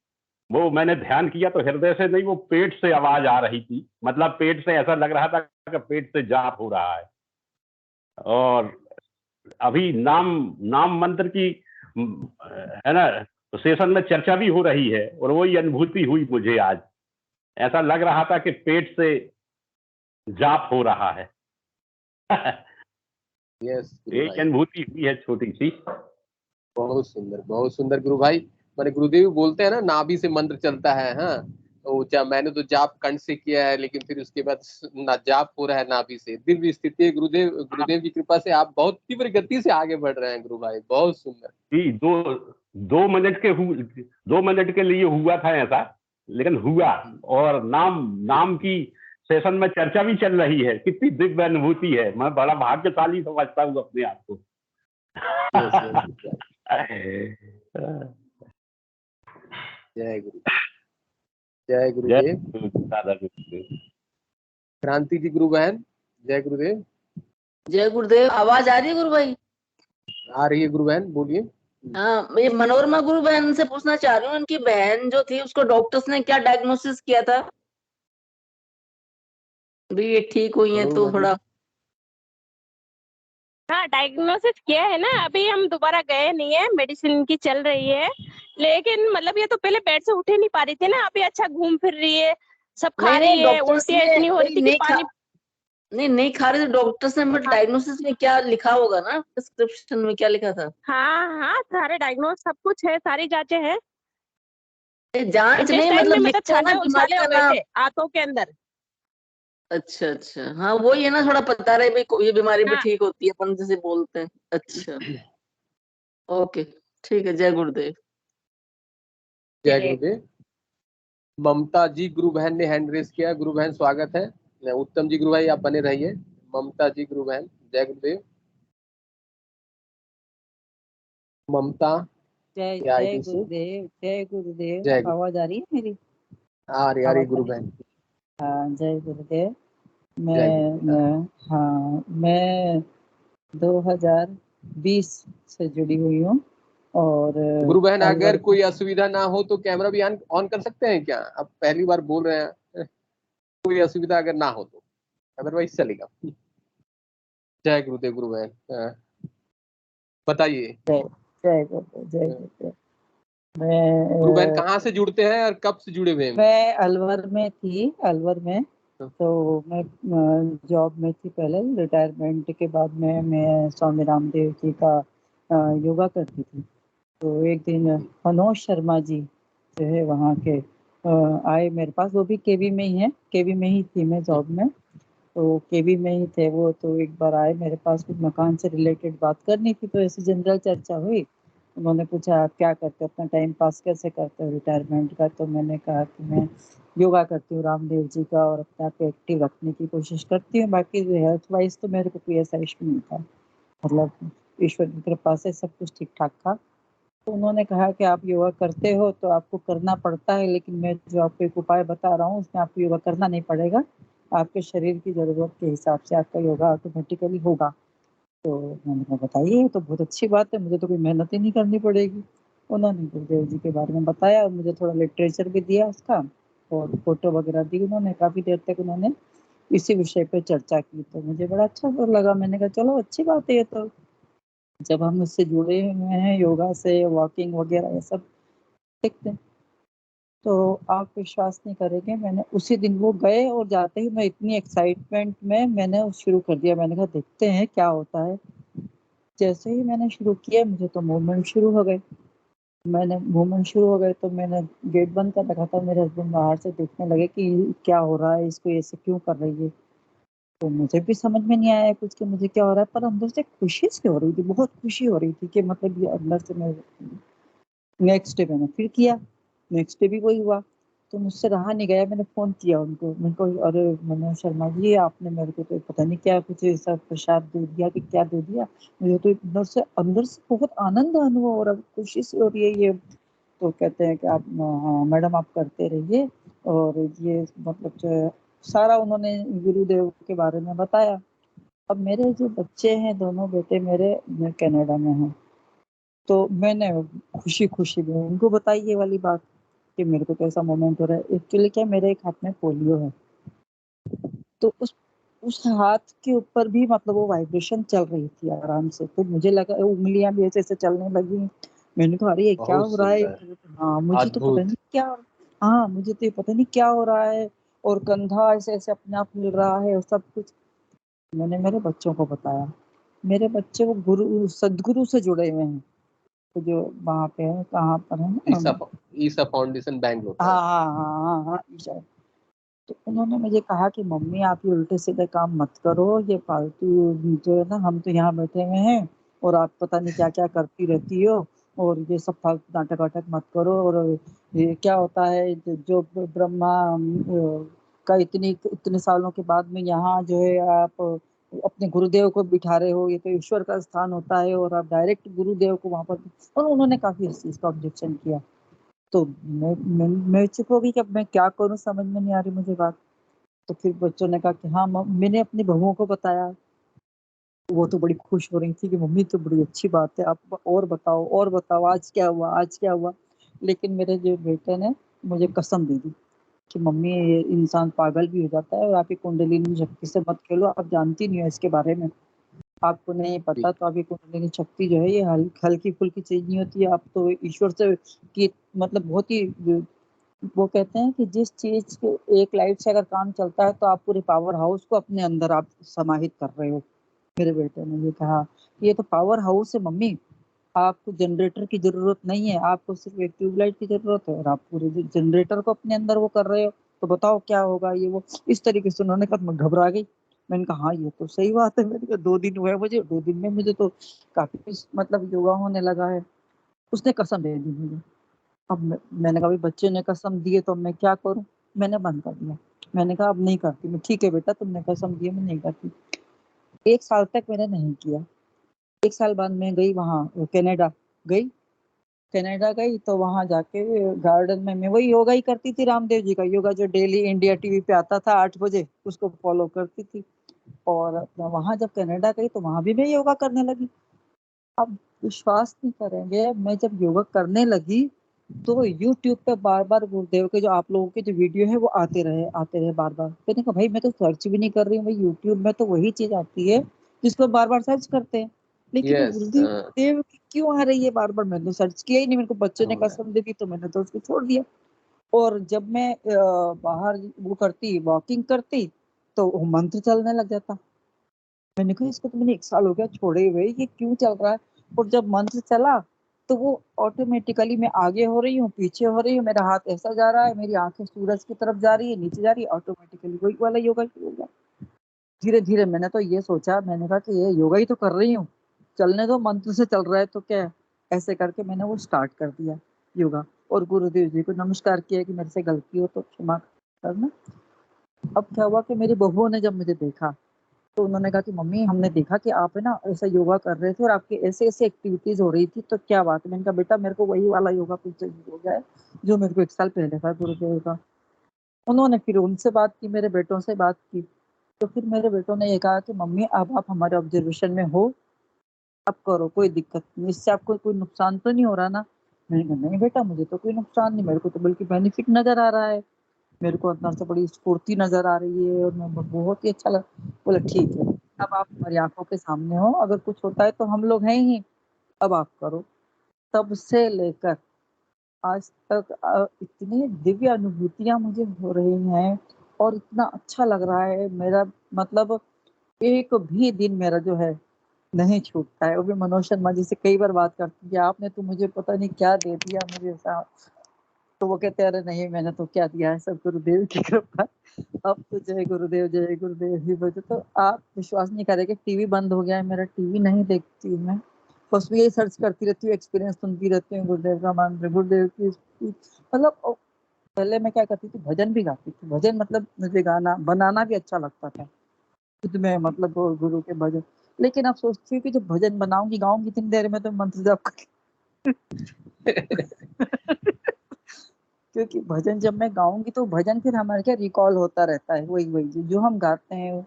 वो मैंने ध्यान किया तो हृदय से नहीं, वो पेट से आवाज आ रही थी। मतलब पेट से ऐसा लग रहा था कि पेट से जाप हो रहा है। और अभी नाम मंत्र की है ना, तो सेशन में चर्चा भी हो रही है और वही अनुभूति हुई मुझे आज। ऐसा लग रहा था कि पेट से जाप हो रहा है। यस एक अनुभूति हुई है छोटी सी। बहुत सुंदर गुरु भाई। मैंने गुरुदेव बोलते हैं ना, नाभि से मंत्र चलता है। हाँ, तो मैंने तो जाप कंठ से किया है, लेकिन फिर उसके बाद ना जाप हो रहा है नाभि से। दिव्य स्थिति है गुरुदेव की कृपा से आप बहुत तीव्र गति से आगे बढ़ रहे हैं गुरु भाई, बहुत सुंदर। जी, 2 मिनट के लिए हुआ था ऐसा, लेकिन हुआ। और नाम की सेशन में चर्चा भी चल रही है। कितनी दिव्य अनुभूति है। मैं बड़ा भाग्यशाली समझता हूँ अपने आप को। जय गुरु, जय गुरुदेव। दादा गुरुदेव। क्रांति जी गुरु बहन, जय गुरुदेव। जय गुरुदेव। आवाज आ रही है गुरु भाई? आ रही है गुरु बहन, बोलिए। हाँ, मैं मनोरमा गुरु बहन से पूछना चाह रही हूँ, उनकी बहन जो थी उसको डॉक्टर्स ने क्या डायग्नोसिस किया था? भी ये ठीक हुई है तो थोड़ा। हाँ, डायग्नोसिस किया है ना। अभी हम दोबारा गए नहीं है, मेडिसिन की चल रही है। लेकिन मतलब ये तो पहले बेड से उठे नहीं पा रही थी ना, अभी अच्छा घूम फिर रही है, सब खा रही है। उल्टियाँ इतनी हो रही थी कि पानी नहीं खा रहे थे डॉक्टर्स ने, बट डायग्नोसिस में क्या लिखा होगा ना, प्रिस्क्रिप्शन में क्या लिखा था? हाँ, सारे डायग्नोस सब कुछ है, सारी जांचें हैं। जांच नहीं, मतलब छाले उछाले हो गए थे आंतों के अंदर। अच्छा, हाँ वही है ना, थोड़ा पता रहे भाई ये बीमारी भी ठीक होती है, अपन जैसे बोलते हैं। अच्छा, ओके, ठीक है। जय गुरुदेव। जय गुरुदेव। ममता जी गुरु बहन ने हैंड रेस किया। गुरु बहन स्वागत है। उत्तम जी गुरु भाई आप बने रहिए। ममता जी गुरु बहन, जय गुरुदेव। ममता, जय गुरुदेव, जय गुरुदेव। आवाज आ रही है मेरी? आ रही गुरु बहन। हाँ, जय गुरुदेव। मैं 2020 से जुड़ी हुई हूँ। और गुरु बहन अगर कोई असुविधा ना हो तो कैमरा भी ऑन कर सकते हैं क्या? आप पहली बार बोल रहे हैं, कोई असुविधा अगर ना हो तो, अदरवाइज चलेगा। जय गुरुदेव गुरु बहन, बताइए। जय गुरुदेव। गुरु बहन कहाँ से जुड़ते हैं और कब से जुड़े हुए हैं? मैं अलवर में थी, अलवर में। तो मैं जॉब में थी पहले। रिटायरमेंट के बाद में मैं स्वामी रामदेव जी का योगा करती थी। तो एक दिन मनोज शर्मा जी जो है वहाँ के आए मेरे पास। वो भी केवी में ही है, केवी में ही थी मैं जॉब में, तो केवी में ही थे वो। तो एक बार आए मेरे पास, कुछ मकान से रिलेटेड बात करनी थी। तो ऐसी जनरल चर्चा हुई। उन्होंने पूछा आप क्या करते हो, अपना टाइम पास कैसे करते हो रिटायरमेंट का? तो मैंने कहा कि मैं योगा करती हूँ रामदेव जी का, और अपने आप को एक्टिव रखने की कोशिश करती हूँ। बाकी हेल्थ वाइज तो मेरे को कोई ऐसा इशू नहीं था, मतलब ईश्वर की कृपा से सब कुछ ठीक ठाक था। तो उन्होंने कहा कि आप योगा करते हो तो आपको करना पड़ता है, लेकिन मैं जो आपको एक उपाय बता रहा हूँ उसमें आपको योगा करना नहीं पड़ेगा। आपके शरीर की ज़रूरत के हिसाब से आपका योगा ऑटोमेटिकली होगा। तो मैंने कहा बताइए, तो बहुत अच्छी बात है, मुझे तो कोई मेहनत ही नहीं करनी पड़ेगी। उन्होंने गुरुदेव जी के बारे में बताया और मुझे थोड़ा लिटरेचर भी दिया उसका, और फोटो वगैरह दी उन्होंने। काफ़ी देर तक उन्होंने इसी विषय पे चर्चा की, तो मुझे बड़ा अच्छा लगा। मैंने कहा चलो अच्छी बात है ये तो। जब हम उससे जुड़े हुए हैं योगा से, वॉकिंग वगैरह ये सब देखते हैं, तो आप विश्वास नहीं करेंगे, मैंने उसी दिन वो गए और जाते ही मैं इतनी एक्साइटमेंट में मैंने शुरू कर दिया। मैंने कहा देखते हैं क्या होता है। जैसे ही मैंने शुरू किया मुझे तो मूवमेंट शुरू हो गए। तो मैंने गेट बंद कर रखा था। मेरे हस्बैंड बाहर से देखने लगे कि क्या हो रहा है, इसको ऐसे क्यों कर रही है। तो मुझे भी समझ में नहीं आया कुछ कि मुझे क्या हो रहा है, पर अंदर से खुशी से हो रही थी, बहुत खुशी हो रही थी कि मतलब ये अंदर से मैं। नेक्स्ट डे मैंने फिर किया, नेक्स्ट डे भी वही हुआ। तो मुझसे रहा नहीं गया, मैंने फोन किया उनको, मैंने कहा अरे मनोज शर्मा जी, आपने मेरे को तो पता नहीं क्या कुछ ऐसा प्रसाद दे दिया कि क्या दे दिया, मुझे तो अंदर से बहुत आनंद अनुभव हो रहा है, खुशी से हो रही है ये। तो कहते हैं कि आप हाँ मैडम आप करते रहिए, और ये मतलब जो है सारा उन्होंने गुरुदेव के बारे में बताया। अब मेरे जो बच्चे हैं, दोनों बेटे मेरे कनाडा में हैं, तो मैंने खुशी खुशी में उनको बताई ये वाली बात कि मेरे को कैसा मोमेंट हो रहा है। एक्चुअली क्या, मेरे एक हाथ में पोलियो है, तो उस हाथ के ऊपर भी मतलब वो वाइब्रेशन चल रही थी आराम से, तो मुझे लगा उंगलियां भी ऐसे ऐसे चलने लगी। मैंने कहा अरे ये क्या बहुत हो रहा है। सुंदर, हाँ मुझे तो पता अद्भुत। नहीं क्या, हाँ मुझे तो ये पता नहीं क्या हो रहा है, और कंधा ऐसे ऐसे अपने आप हिल रहा है और सब कुछ। मैंने मेरे बच्चों को बताया, मेरे बच्चे वो गुरु सदगुरु से जुड़े हुए हैं, तो जो वहाँ पे है, कहाँ पर है ईसा ना, ईसा फाउंडेशन बैंगलोर हाँ राइट। हाँ हाँ हाँ हाँ ईशा। तो उन्होंने मुझे कहा कि मम्मी आप ये उल्टे सीधे काम मत करो, ये फालतू जो है ना, हम तो यहाँ बैठे हुए हैं और आप पता नहीं क्या क्या करती रहती हो, और ये सब फालतू नाटक वाटक मत करो। और ये क्या होता है जो ब्रह्मा का इतने सालों के बाद में यहाँ जो है आप अपने गुरुदेव को बिठा रहे हो, ये तो ईश्वर का स्थान होता है, और आप डायरेक्ट गुरुदेव को वहां पर, और उन्होंने काफी इस चीज का ऑब्जेक्शन किया। तो मैं चुप हो गई कि अब मैं क्या करूं, समझ में नहीं आ रही मुझे बात। तो फिर बच्चों ने कहा कि हाँ मैंने अपनी बहुओं को बताया, वो तो बड़ी खुश हो रही थी कि मम्मी तो बड़ी अच्छी बात है, आप और बताओ और बताओ, आज क्या हुआ आज क्या हुआ। लेकिन मेरे जो बेटे ने मुझे कसम दे दी कि मम्मी ये इंसान पागल भी हो जाता है, और आपकी कुंडलिनी शक्ति से मत खेलो, आप जानती नहीं हो इसके बारे में, आपको नहीं पता। तो आपकी कुंडलिनी शक्ति जो है ये हल्की फुल्की चीज नहीं होती है, आप तो ईश्वर से की मतलब बहुत ही, वो कहते हैं कि जिस चीज के एक लाइट से अगर काम चलता है तो आप पूरे पावर हाउस को अपने अंदर आप समाहित कर रहे हो। मेरे बेटे ने ये कहा कि ये तो पावर हाउस है मम्मी, आपको जनरेटर की जरूरत नहीं है, आपको सिर्फ एक ट्यूबलाइट की जरूरत है, और आप पूरे जनरेटर को अपने अंदर वो कर रहे हो, तो बताओ क्या होगा ये वो। इस तरीके से उन्होंने कहा, मैं घबरा गई। मैंने कहा हाँ ये तो सही बात है, मैंने कहा 2 दिन हुए मुझे, 2 दिन में मुझे तो काफी मतलब योगा होने लगा है। उसने कसम दे दी मुझे। अब मैंने कहा भाई बच्चे ने कसम दी है तो मैं क्या करूं, मैंने बंद कर दिया। मैंने कहा अब नहीं करती मैं, ठीक है बेटा तुमने कसम दी है मैं नहीं करती। 1 साल तक मैंने नहीं किया। 1 साल बाद मैं गई वहाँ कनाडा गई। कनाडा गई तो वहां जाके गार्डन में मैं वही योगा ही करती थी, रामदेव जी का योगा जो डेली इंडिया टीवी पे आता था 8 बजे, उसको फॉलो करती थी। और वहां जब कनाडा गई तो वहां भी मैं योगा करने लगी। अब विश्वास नहीं करेंगे, मैं जब योगा करने लगी तो यूट्यूब पे बार बार गुरुदेव के जो आप लोगों के जो वीडियो है वो आते रहे बार बार। मैंने कहा भाई मैं तो सर्च भी नहीं कर रही हूँ, भाई यूट्यूब में तो वही चीज आती है जिसको बार बार सर्च करते हैं, लेकिन ये यस गुरुदेव देव की क्यों आ रही है बार बार। मैंने तो सर्च किया ही नहीं, मेरे को बच्चे ने हो रहा है। कसम दे दी तो मैंने तो उसको छोड़ दिया। और जब मैं बाहर वो करती वॉकिंग करती तो वो मंत्र चलने लग जाता। मैंने कहा इसको तो मैंने 1 साल हो गया छोड़े हुए, ये क्यों चल रहा है। और जब मंत्र चला तो वो ऑटोमेटिकली मैं आगे हो रही हूँ पीछे हो रही हूँ, मेरा हाथ ऐसा जा रहा है, मेरी आंखें सूरज की तरफ जा रही है नीचे जा रही है, ऑटोमेटिकली वही वाला योगा शुरू हो गया। धीरे धीरे मैंने तो ये सोचा, मैंने कहा कि ये योगा ही तो कर रही हूँ, चलने दो, मंत्र से चल रहा है तो क्या है। ऐसे करके मैंने वो स्टार्ट कर दिया योगा, और गुरुदेव जी को नमस्कार किया कि मेरे से गलती हो तो क्षमा करना। अब क्या हुआ कि मेरी बहुओं ने जब मुझे देखा तो उन्होंने कहा कि मम्मी हमने देखा कि आप है ना ऐसा योगा कर रहे थे और आपकी ऐसे ऐसे एक्टिविटीज हो रही थी, तो क्या बात है। मैंने कहा बेटा मेरे को वही वाला योगा फिर से शुरू हो गया है जो मेरे को 1 साल पहले था गुरुदेव का। उन्होंने फिर उनसे बात की, मेरे बेटों से बात की, तो फिर मेरे बेटों ने ये कहा कि मम्मी अब आप हमारे ऑब्जर्वेशन में हो, अब करो कोई दिक्कत नहीं, इससे आपको कोई नुकसान तो नहीं हो रहा ना। मैंने कहा नहीं बेटा मुझे तो कोई नुकसान नहीं, मेरे को तो बल्कि बेनिफिट नजर आ रहा है, मेरे को अंदर से बड़ी स्फूर्ति नजर आ रही है, और मैं बहुत ही अच्छा लगा। बोला ठीक है अब आप हमारी आंखों के सामने हो, अगर कुछ होता है तो हम लोग हैं ही, अब आप करो। तब से लेकर आज तक इतनी दिव्य अनुभूतियां मुझे हो रही हैं, और इतना अच्छा लग रहा है मेरा, मतलब एक भी दिन मेरा जो है नहीं छूटता है। वो भी मनोज शर्मा जी से कई बार बात करती है, आपने तो मुझे पता नहीं क्या दे दिया मुझे ऐसा। तो वो कहते हैं अरे नहीं मैंने तो क्या दिया है, सब गुरुदेव की कृपा। अब तो जय गुरुदेव ही बजे। तो आप विश्वास नहीं करेंगे, टीवी बंद हो गया है मेरा, टीवी नहीं देखती हूँ मैं, बस मैं यही सर्च करती रहती हूँ, एक्सपीरियंस सुनती रहती हूँ गुरुदेव का मंत्र, गुरुदेव की speech। मतलब पहले मैं क्या करती थी, भजन भी गाती थी। भजन मतलब मुझे गाना बनाना भी अच्छा लगता था खुद में, मतलब वो गुरु के भजन। लेकिन अब सोचती हूँ कि जब भजन बनाऊंगी गाऊंगी इतनी देर में तो मंत्र जाप क्योंकि भजन जब मैं गाऊंगी तो भजन फिर हमारे क्या रिकॉल होता रहता है, वही वही जो हम गाते हैं।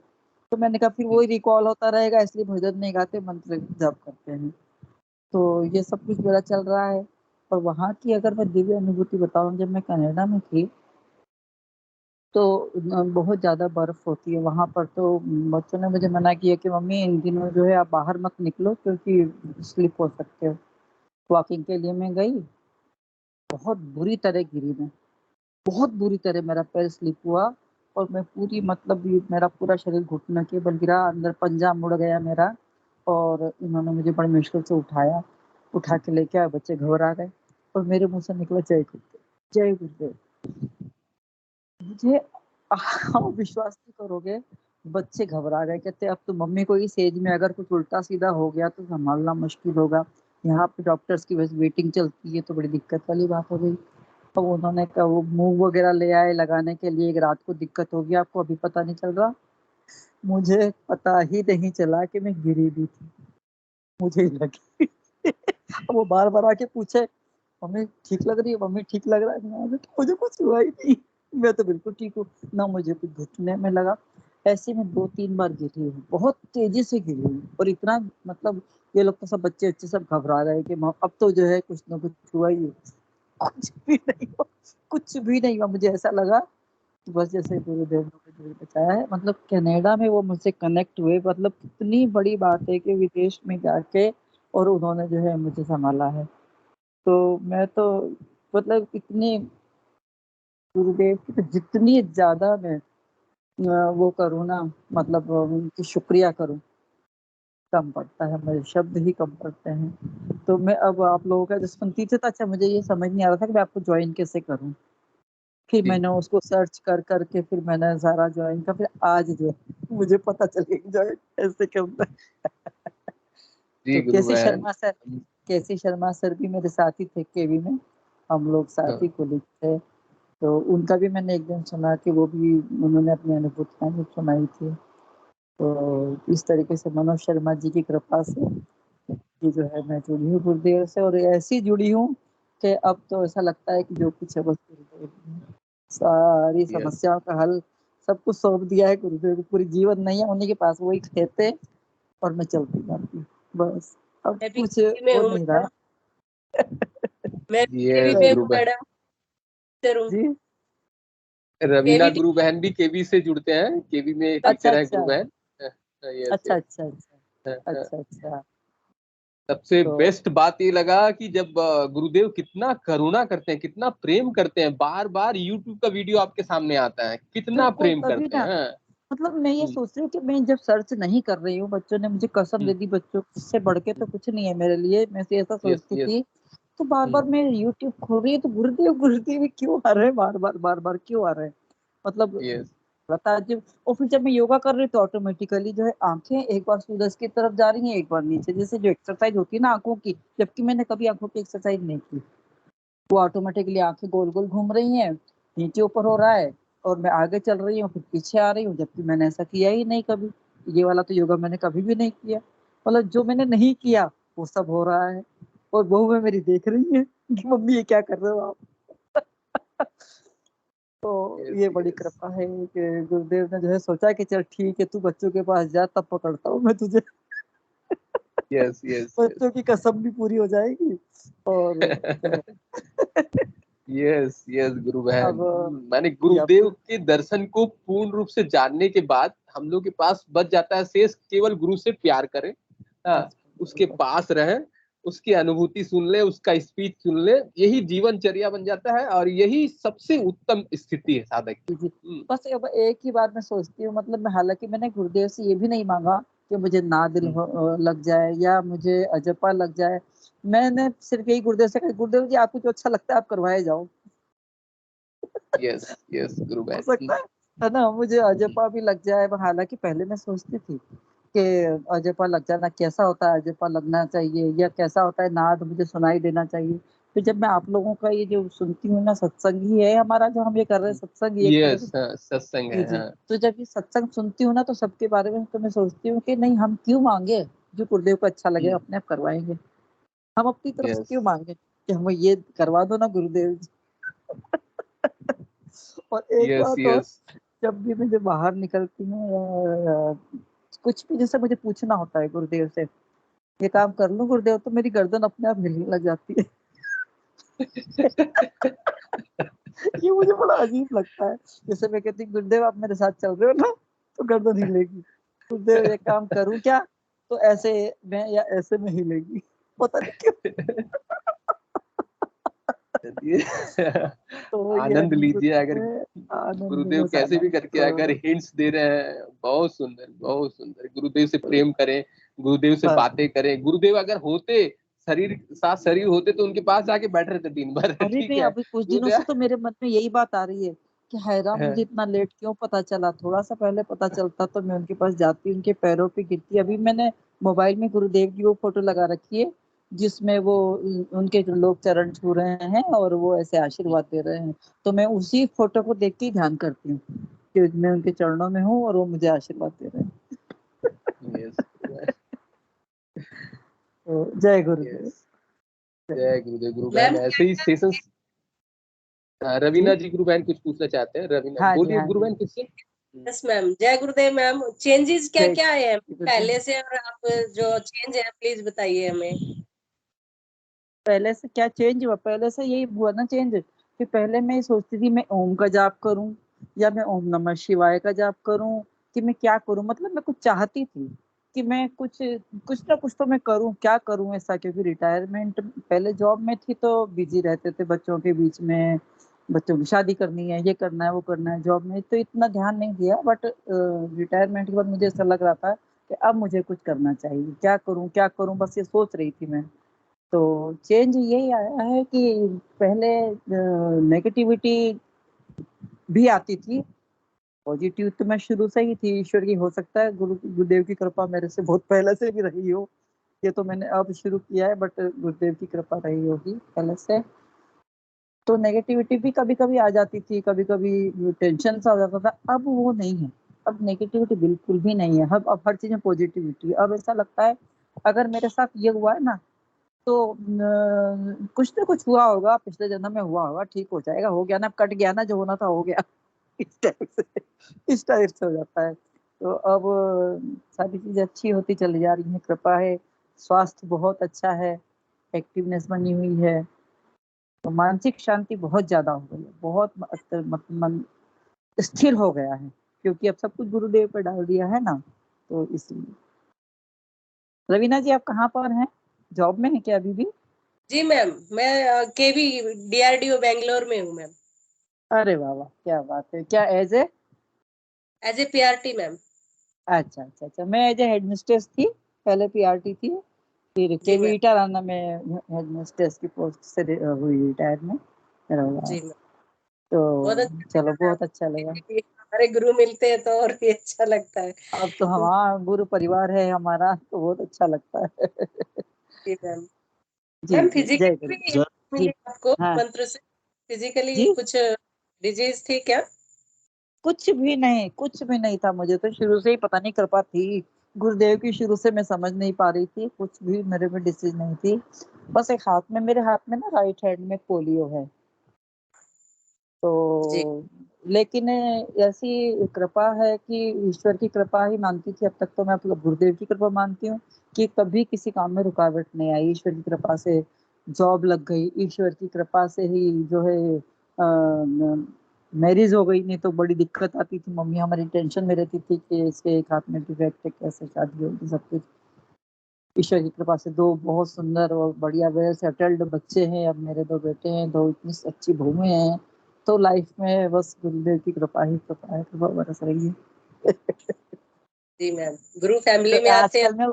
तो मैंने कहा फिर वही रिकॉल होता रहेगा, इसलिए भजन नहीं गाते, मंत्र जाप करते हैं। तो ये सब कुछ मेरा चल रहा है। और वहाँ की अगर मैं दिव्य अनुभूति बताऊं, जब मैं कनाडा में थी तो बहुत ज्यादा बर्फ होती है वहां पर। तो बच्चों ने मुझे मना किया कि मम्मी इन दिनों जो है आप बाहर मत निकलो क्योंकि स्लिप हो सकते हो। वॉकिंग के लिए मैं गई, बहुत बुरी तरह गिरी मैं, बहुत बुरी तरह मेरा पैर स्लिप हुआ। और मैं पूरी मतलब मेरा पूरा शरीर घुटने के बल गिरा, अंदर पंजा मुड़ गया मेरा। और इन्होंने मुझे बड़ी मुश्किल से उठाया, उठा के लेके आए। बच्चे घबरा गए और मेरे मुंह से निकला जय गुरुदेव, जय गुरुदेव। मुझे आप विश्वास नहीं करोगे, बच्चे घबरा गए, कहते अब तो मम्मी को इस एज में अगर कुछ उल्टा सीधा हो गया तो संभालना मुश्किल होगा। यहाँ पे डॉक्टर्स की बस वेटिंग चलती है, तो बड़ी दिक्कत वाली बात हो गई। तो उन्होंने कहा वो मूव वगैरह ले आए लगाने के लिए। एक रात को दिक्कत होगी, आपको अभी पता नहीं चल रहा। मुझे पता ही नहीं चला कि मैं गिरी भी थी, मुझे ही लगी। वो बार बार आके पूछे मम्मी ठीक लग रही है, मम्मी ठीक लग रहा है। मुझे कुछ हुआ ही नहीं, मैं तो बिल्कुल ठीक हूँ ना, मुझे कुछ घुटने में लगा। ऐसे में 2-3 बार गिरी हूँ, बहुत तेजी से गिरी हूँ। और इतना मतलब ये लोग तो सब बच्चे बच्चे सब घबरा गए कि अब तो जो है कुछ ना कुछ हुआ ही है। कुछ भी नहीं हुआ, कुछ भी नहीं हुआ। मुझे ऐसा लगा कि बस जैसे गुरुदेव ने मुझे बचाया है। मतलब कनाडा में वो मुझसे कनेक्ट हुए, मतलब कितनी बड़ी बात है कि विदेश में जाके और उन्होंने जो है मुझे संभाला है। तो मैं तो मतलब इतने गुरुदेव की तो जितनी ज्यादा मैं वो करूँ ना, मतलब उनकी शुक्रिया करूँ, कम पड़ता है, मेरे शब्द ही कम पड़ते हैं। तो मैं अब आप लोगों का जो सुनती थी तो अच्छा मुझे ये समझ नहीं आ रहा था कि मैं आपको ज्वाइन कैसे करूँ। फिर मैंने उसको सर्च कर करके फिर मैंने सारा ज्वाइन का, फिर आज जो है मुझे पता चलेगा ज्वाइन कैसे करना है। जी तो गुरु बहन। केसी शर्मा सर भी मेरे साथी थे केवी में, हम लोग साथ ही कोलीग थे। तो उनका भी मैंने एक दिन सुना कि वो भी उन्होंने अपनी अनुभूतियां सुनाई थी। तो इस तरीके से मनोज शर्मा जी की कृपा से ये जो है मैं जुड़ी हूँ गुरुदेव से, और ऐसी जुड़ी हूँ कि अब तो ऐसा लगता है कि जो कुछ है बस गुरुदेव ने सारी समस्याओं का हल सब कुछ सौंप दिया है गुरुदेव को। पूरी जीवन नहीं है उन्हीं के पास, वही कहते और मैं चलती जाती हूँ बस। अब कुछ हो नहीं रहा। मैं यस में गुरु बहन। मैडम जरूर जी रवीना गुरु बहन भी केवी से जुड़ते हैं, केवी में अच्छा टीचर है अच्छा गुरु बहन। यस अच्छा यस। अच्छा अच्छा अच्छा अच्छा। सबसे तो बेस्ट बात ये लगा कि जब गुरुदेव कितना करुणा करते हैं, कितना प्रेम करते हैं। बार बार यूट्यूब का वीडियो आपके सामने आता है, कितना बिल्कुल प्रेम तभी करते ना, हैं। मतलब मैं ये सोच रही हूँ कि मैं जब सर्च नहीं कर रही हूँ, बच्चों ने मुझे कसम दे दी, बच्चों से बढ़ के तो कुछ नहीं है मेरे लिए, मैं से ऐसा यस सोचती यस। थी। तो बार बार मैं यूट्यूब खोल रही हूँ तो गुरुदेव गुरुदेव क्यों आ रहे हैं, बार बार क्यों आ रहे हैं, मतलब यस बता जब। और फिर जब मैं योगा कर रही हूँ तो ऑटोमेटिकली जो है आंखें एक बार सूरज की तरफ जा रही हैं, एक बार नीचे, जैसे जो एक्सरसाइज होती है ना आंखों की, जबकि मैंने कभी आंखों की एक्सरसाइज नहीं की। वो ऑटोमेटिकली आंखें गोल गोल घूम रही हैं, नीचे ऊपर हो रहा है, और मैं आगे चल रही हूँ फिर पीछे आ रही हूँ, जबकि मैंने ऐसा किया ही नहीं कभी। ये वाला तो योगा मैंने कभी भी नहीं किया, मतलब जो मैंने नहीं किया वो सब हो रहा है। और बहू में मेरी देख रही है कि मम्मी ये क्या कर रहे हो आप। तो यस ये बड़ी यस कृपा है कि गुरुदेव ने जो है सोचा कि चल ठीक है तू बच्चों के पास जा, तब पकड़ता हूँ मैं तुझे। यस यस बच्चों की कसम भी पूरी हो जाएगी और जो है। यस यस गुरु बहन। अब माने या फिर गुरुदेव के दर्शन को पूर्ण रूप से जानने के बाद हम लोग के पास बच जाता है शेष केवल गुरु से प्यार करें। हाँ, उसके पास रहे, उसकी अनुभूति सुन ले, उसका स्पीच सुन ले, यही जीवनचर्या बन जाता है और यही सबसे उत्तम स्थिति है साधक जी। की। बस अब एक ही बात मैं सोचती हूँ, मतलब मैं हालांकि मैंने गुरुदेव से ये भी नहीं मांगा कि मुझे नादिल लग जाए या मुझे अजपा लग जाए। मैंने सिर्फ यही गुरुदेव से कहा, गुरुदेव जी आपको जो अच्छा लगता है आप करवाए जाओ। यस यस गुरु हो बहन। सकता है ना मुझे अजपा भी लग जाए। हालांकि पहले मैं सोचती थी कि अजपा लग जाना कैसा होता है, अजपा लगना चाहिए या कैसा होता है, नाद मुझे सुनाई देना चाहिए। फिर जब मैं आप लोगों का ये जो सुनती हूँ ना, सत्संग ही है हमारा जो हम ये कर रहे हैं, सत्संग ये कर यस, रहे हैं। सत्संग जी है। जी। हाँ, तो जब ये सत्संग सुनती हूँ ना, तो सबके बारे में तो मैं सोचती हूँ कि नहीं, हम क्यों मांगे, जो गुरुदेव को अच्छा लगे अपने आप करवाएंगे। हम अपनी तरफ से यस, क्यों मांगे कि हमें ये करवा दो ना गुरुदेव जी। और एक यस, बात और, यस। जब भी मैं जब बाहर निकलती हूँ या कुछ भी जैसे मुझे पूछना होता है गुरुदेव से, ये काम कर लूं गुरुदेव, तो मेरी गर्दन अपने आप हिलने लग जाती है। ये मुझे बड़ा अजीब लगता है। जैसे मैं कहती हूँ गुरुदेव आप मेरे साथ चल रहे हो ना, तो गर्दन हिलेगी। गुरुदेव ये काम करूं क्या, तो ऐसे में या ऐसे में हिलेगी, पता नहीं क्यों। तो ये आनंद लीजिए, अगर आनंद गुरुदेव बस कैसे भी आनंद करके अगर हिंट्स दे रहे हैं, बहुत सुंदर, बहुत सुंदर। गुरुदेव से प्रेम करें, गुरुदेव से बस। बातें करें। गुरुदेव अगर होते, शरीर होते, तो उनके पास जाके बैठ रहे थे दिन भर। अरे ठीक नहीं, है अभी कुछ दिनों से गुरुदेव। तो मेरे मन में यही बात आ रही है कि हैरान, मुझे इतना लेट क्यों पता चला, थोड़ा सा पहले पता चलता तो मैं उनके पास जाती, उनके पैरों पे गिरती। अभी मैंने मोबाइल में गुरुदेव की वो फोटो लगा रखी है, जिसमें वो उनके जो लोग चरण छू रहे हैं और वो ऐसे आशीर्वाद दे रहे हैं। तो मैं उसी फोटो को देख के ही ध्यान करती हूँ कि मैं उनके चरणों में हूँ और वो मुझे आशीर्वाद दे रहे हैं। यस, तो जय गुरुदेव। यस। जय गुरुदेव। गुरु मैम बहन ऐसे ही सेशंस। रवीना जी जी, गुरु बहन कुछ पूछना चाहते हैं। रवीना हाँ जी, बोलिए हाँ गुरु जी। बहन कुछ। यस मैम, जय गुरुदेव मैम। चेंजेस क्या जय क्या है गुरुदेव। पहले से, और आप जो चेंज है प्लीज बताइए हमें। पहले से क्या चेंज हुआ, पहले से यही हुआ ना चेंज, कि पहले मैं ये सोचती थी मैं ओम का जाप करूं या मैं ओम नमः शिवाय का जाप करूं, कि मैं क्या करूं, मतलब मैं कुछ चाहती थी कि मैं कुछ कुछ ना कुछ तो मैं करूं, क्या करूं ऐसा। क्योंकि रिटायरमेंट, पहले जॉब में थी तो बिजी रहते थे बच्चों के बीच में, बच्चों की शादी करनी है, ये करना है, वो करना है, जॉब में तो इतना ध्यान नहीं दिया। बट रिटायरमेंट के बाद मुझे ऐसा लग रहा था कि अब मुझे कुछ करना चाहिए, क्या करूं क्या करूं, बस ये सोच रही थी मैं। तो चेंज यही आया है कि पहले नेगेटिविटी भी आती थी, पॉजिटिव तो मैं शुरू से ही थी। ईश्वर की, हो सकता है गुरुदेव की कृपा मेरे से बहुत पहले से भी रही हो, ये तो मैंने अब शुरू किया है, बट गुरुदेव की कृपा रही होगी पहले से। तो नेगेटिविटी भी कभी कभी आ जाती थी, कभी कभी टेंशन सा हो जाता था। अब वो नहीं है, अब नेगेटिविटी बिल्कुल भी नहीं है। अब हर चीज में पॉजिटिविटी। अब ऐसा लगता है अगर मेरे साथ ये हुआ है ना, तो कुछ ना कुछ हुआ होगा, पिछले जन्म में हुआ होगा, ठीक हो जाएगा, हो गया ना, कट गया ना, जो होना था हो गया। इस टाइप से हो जाता है। तो अब सारी चीजें अच्छी होती चली जा रही हैं, कृपा है। स्वास्थ्य बहुत अच्छा है, एक्टिवनेस बनी हुई है, तो मानसिक शांति बहुत ज्यादा हो गई है, बहुत मन स्थिर हो गया है, क्योंकि अब सब कुछ गुरुदेव पर डाल दिया है ना, तो इसलिए। रवीना जी आप कहाँ पर हैं, जॉब में है क्या अभी भी? जी मैम, मैं केवी डीआरडीओ बेंगलोर में हूँ मैम, अरे वाह वाह, क्या बात है, क्या as a? As a PRT ma'am. अच्छा अच्छा अच्छा, मैं एज ए हेडमिस्ट्रेस थी, पहले पीआरटी थी, फिर जी केवी मैम। इटाराना में हेडमिस्ट्रेस की पोस्ट से हुई रिटायर में, मेरा हुआ। जी मैम, तो बहुत अच्छा चलो लगा बहुत अच्छा लगा। कि हमारे गुरु मिलते हैं तो और भी अच्छा लगता है। अब तो हमारा गुरु परिवार है हमारा, तो बहुत अच्छा लगता है। जी मैम। जी मैम जी, जय फिजिकली गुरु। भी जय मिली जी आपको हाँ मंत्र से? फिजिकली जी, कुछ डिजीज थी क्या? कुछ भी नहीं, कुछ भी नहीं था मुझे, तो शुरू से ही पता नहीं कृपा थी गुरुदेव की, शुरू से मैं समझ नहीं पा रही थी, कुछ भी मेरे में डिसीज नहीं थी। बस एक हाथ में, मेरे हाथ में ना राइट हैंड में पोलियो है। जी तो लेकिन ऐसी कृपा है कि ईश्वर की कृपा ही मानती थी अब तक, तो मैं मतलब गुरुदेव की कृपा मानती हूँ कि कभी किसी काम में रुकावट नहीं आई। ईश्वर की कृपा से जॉब लग गई, ईश्वर की कृपा से ही जो है मैरिज हो गई, नहीं तो बड़ी दिक्कत आती थी। मम्मी हमारी टेंशन में रहती थी कि इसके एक हाथ में डिफेक्ट है, कैसे शादी होगी, सब कुछ। ईश्वर की कृपा से दो बहुत सुंदर और बढ़िया वेल सेटल्ड बच्चे हैं, अब मेरे दो बेटे हैं, दो इतनी अच्छी बहुएं हैं। तो लाइफ में बस गुरुदेव की कृपा ही कृपा है, कृपा बरस रही है। जी मैम, गुरु तो फैमिली में आते हैं।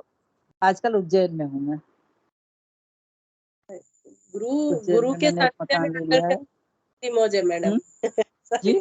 आजकल उज्जैन में हूँ मैं। गुरु उज्जैन गुरु में के मैंने एक सानिध्य में मकान ले आकर लिया के है। की मौज है मैडम। जी।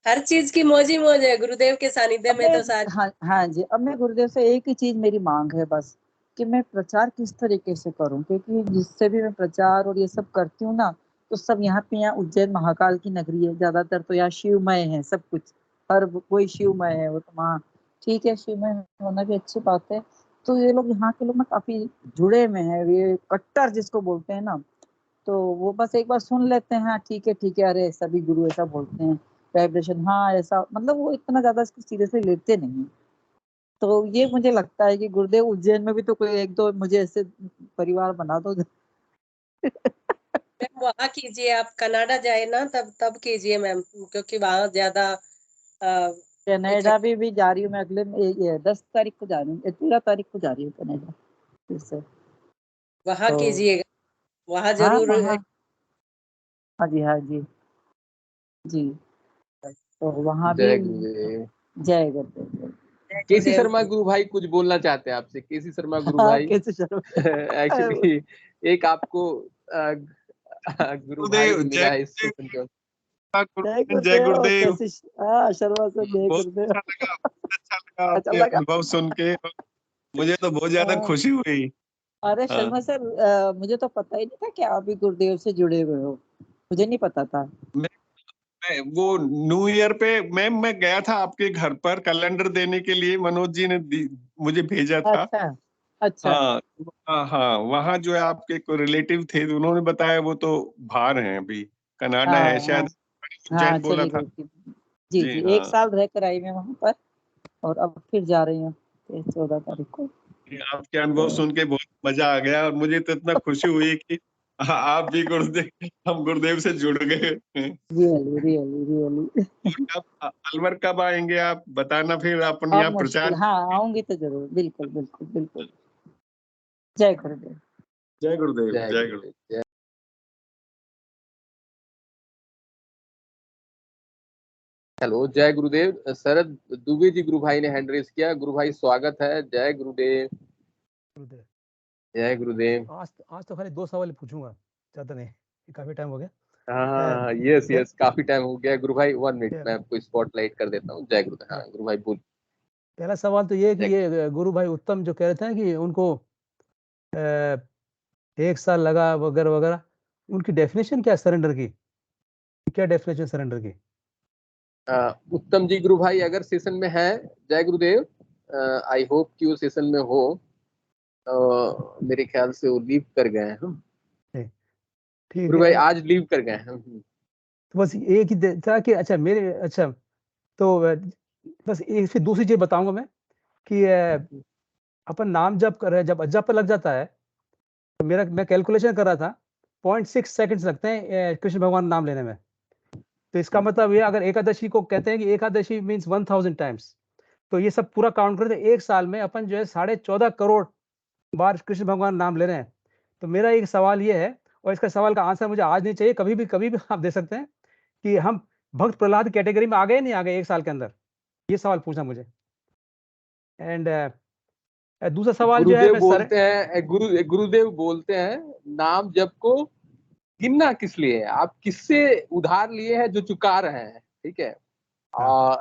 हर चीज की मौज ही मौज है, गुरुदेव के सानिध्य अब में मैं, तो सारी। हाँ हाँ जी, अब मैं गुरुदेव से एक ही चीज मेरी मांग है बस, कि मैं प्रचार किस तरीके से करूं, क्योंकि जिससे भी मैं प्रचार और ये सब करती हूँ ना, तो सब यहाँ उज्जैन महाकाल की नगरी है, ज्यादातर तो यहाँ शिवमय है सब कुछ, हर कोई शिवमय है, वो तो वहाँ ठीक है, शिवमय होना भी अच्छी बात है। तो ये लोग, यहाँ के लोग ना काफी जुड़े में है, ये कट्टर जिसको बोलते हैं ना, तो वो बस एक बार सुन लेते हैं, हाँ ठीक है, अरे सभी गुरु ऐसा बोलते हैं, वाइब्रेशन, हाँ ऐसा, मतलब वो इतना ज्यादा इसको सीरियसली लेते नहीं। तो ये मुझे लगता है कि गुरुदेव उज्जैन में भी तो कोई एक दो मुझे ऐसे परिवार बना दो। मैम वहाँ कीजिए, आप कनाडा जाए ना तब कीजिए मैम, क्योंकि वहाँ ज्यादा कनाडा भी जा रही हूँ मैं, अगले 10 तारीख को जा रही हूँ, 13 तारीख को जा रही हूँ कनाडा फिर से। वहाँ तो कीजिएगा, वहाँ हाँ जरूर वहाँ, हाँ जी जी, तो वहाँ भी जय गुरुदेव। जय गुरुदेव। केसी शर्मा गुरु भाई कुछ बोलना चाहते हैं आपसे। केसी शर्मा गुरु भाई कैसे शर्मा एक्चुअली एक आपको गुरु भाई मिला है इस सेशन के। जय गुरुदेव। शर्मा सर, जय बहुत गुरुदेव। अच्छा लगा अच्छा आपके लगा। अनुभव सुन के, मुझे तो बहुत ज्यादा खुशी हुई। अरे हाँ। शर्मा सर, मुझे तो पता ही नहीं था कि आप भी गुरुदेव से जुड़े हुए हो, मुझे नहीं पता था। वो न्यू ईयर पे मैं गया था आपके घर पर कैलेंडर देने के लिए, मनोज जी ने मुझे भेजा था। अच्छा हाँ, वहाँ जो है आपके कोई रिलेटिव थे, तो उन्होंने बताया वो तो बाहर हैं अभी, कनाडा है शायद, हाँ उज्जैन बोला चली था। गई थी। जी जी एक हाँ, साल रह कर आई मैं वहाँ पर, और अब फिर जा रही हूँ 14 तारीख को। आपके अनुभव सुन के बहुत मजा आ गया, और मुझे तो इतना खुशी हुई कि आप भी गुरुदेव, हम गुरुदेव से जुड़ गए। रियली और अलवर कब आएंगे आप बताना, फिर अपन अब यहाँ मुश्किल, प्रचार। हाँ आऊंगी तो जरूर, बिल्कुल। जय गुरुदेव। जय गुरुदेव। जय जय गुरुदेव। जय। हेलो, जय गुरुदेव। शरद दुबे जी गुरु भाई ने हैंड रेज किया। गुरु भाई स्वागत है। जय गुरुदेव। गुरुदेव। जय गुरुदेव। आज तो खाली 2 सवाल पूछूंगा, ज्यादा नहीं, काफी टाइम हो गया। हाँ यस काफी टाइम हो गया। गुरु भाई 1 मिनट मैं आपको स्पॉटलाइट कर देता हूँ। जय गुरुदेव। हाँ गुरु भाई बोल। पहला सवाल तो ये है कि ये गुरु भाई उत्तम जो कह रहे थे कि उनको 1 साल लगा वगैरह वगैरह, उनकी डेफिनेशन क्या है सरेंडर की, क्या डेफिनेशन सरेंडर की? उत्तम जी गुरु भाई अगर सेशन में है, जय गुरुदेव, आई होप कि वो सेशन में हो। मेरे ख्याल से वो लीव कर गए हैं। ठीक गुरु भाई है, आज लीव कर गए हैं। तो बस एक ही था कि अच्छा मेरे, अच्छा तो बस एक फिर दूसरी चीज बताऊंगा मैं कि अपन नाम जप कर रहे हैं, जब अज्जा पर लग जाता है, तो मैं कैलकुलेशन कर रहा था 0.6 सेकंड्स लगते हैं कृष्ण भगवान नाम लेने में। तो इसका मतलब ये, अगर एकादशी को कहते हैं कि एकादशी मीन्स 1000 टाइम्स, तो ये सब पूरा काउंट करें तो 1 साल में अपन जो है 14.5 करोड़ बार कृष्ण भगवान नाम ले रहे हैं। तो मेरा एक सवाल ये है, और इसका सवाल का आंसर मुझे आज नहीं चाहिए, कभी भी आप दे सकते हैं, कि हम भक्त प्रहलाद कैटेगरी में आ गए नहीं आ गए 1 साल के अंदर? ये सवाल पूछना मुझे। एंड दूसरा सवाल जो है, गुरुदेव मैं बोलते हैं, गुरुदेव बोलते हैं, नाम जप को गिनना किस लिए है? आप किससे उधार लिए हैं जो चुका रहे हैं? ठीक है,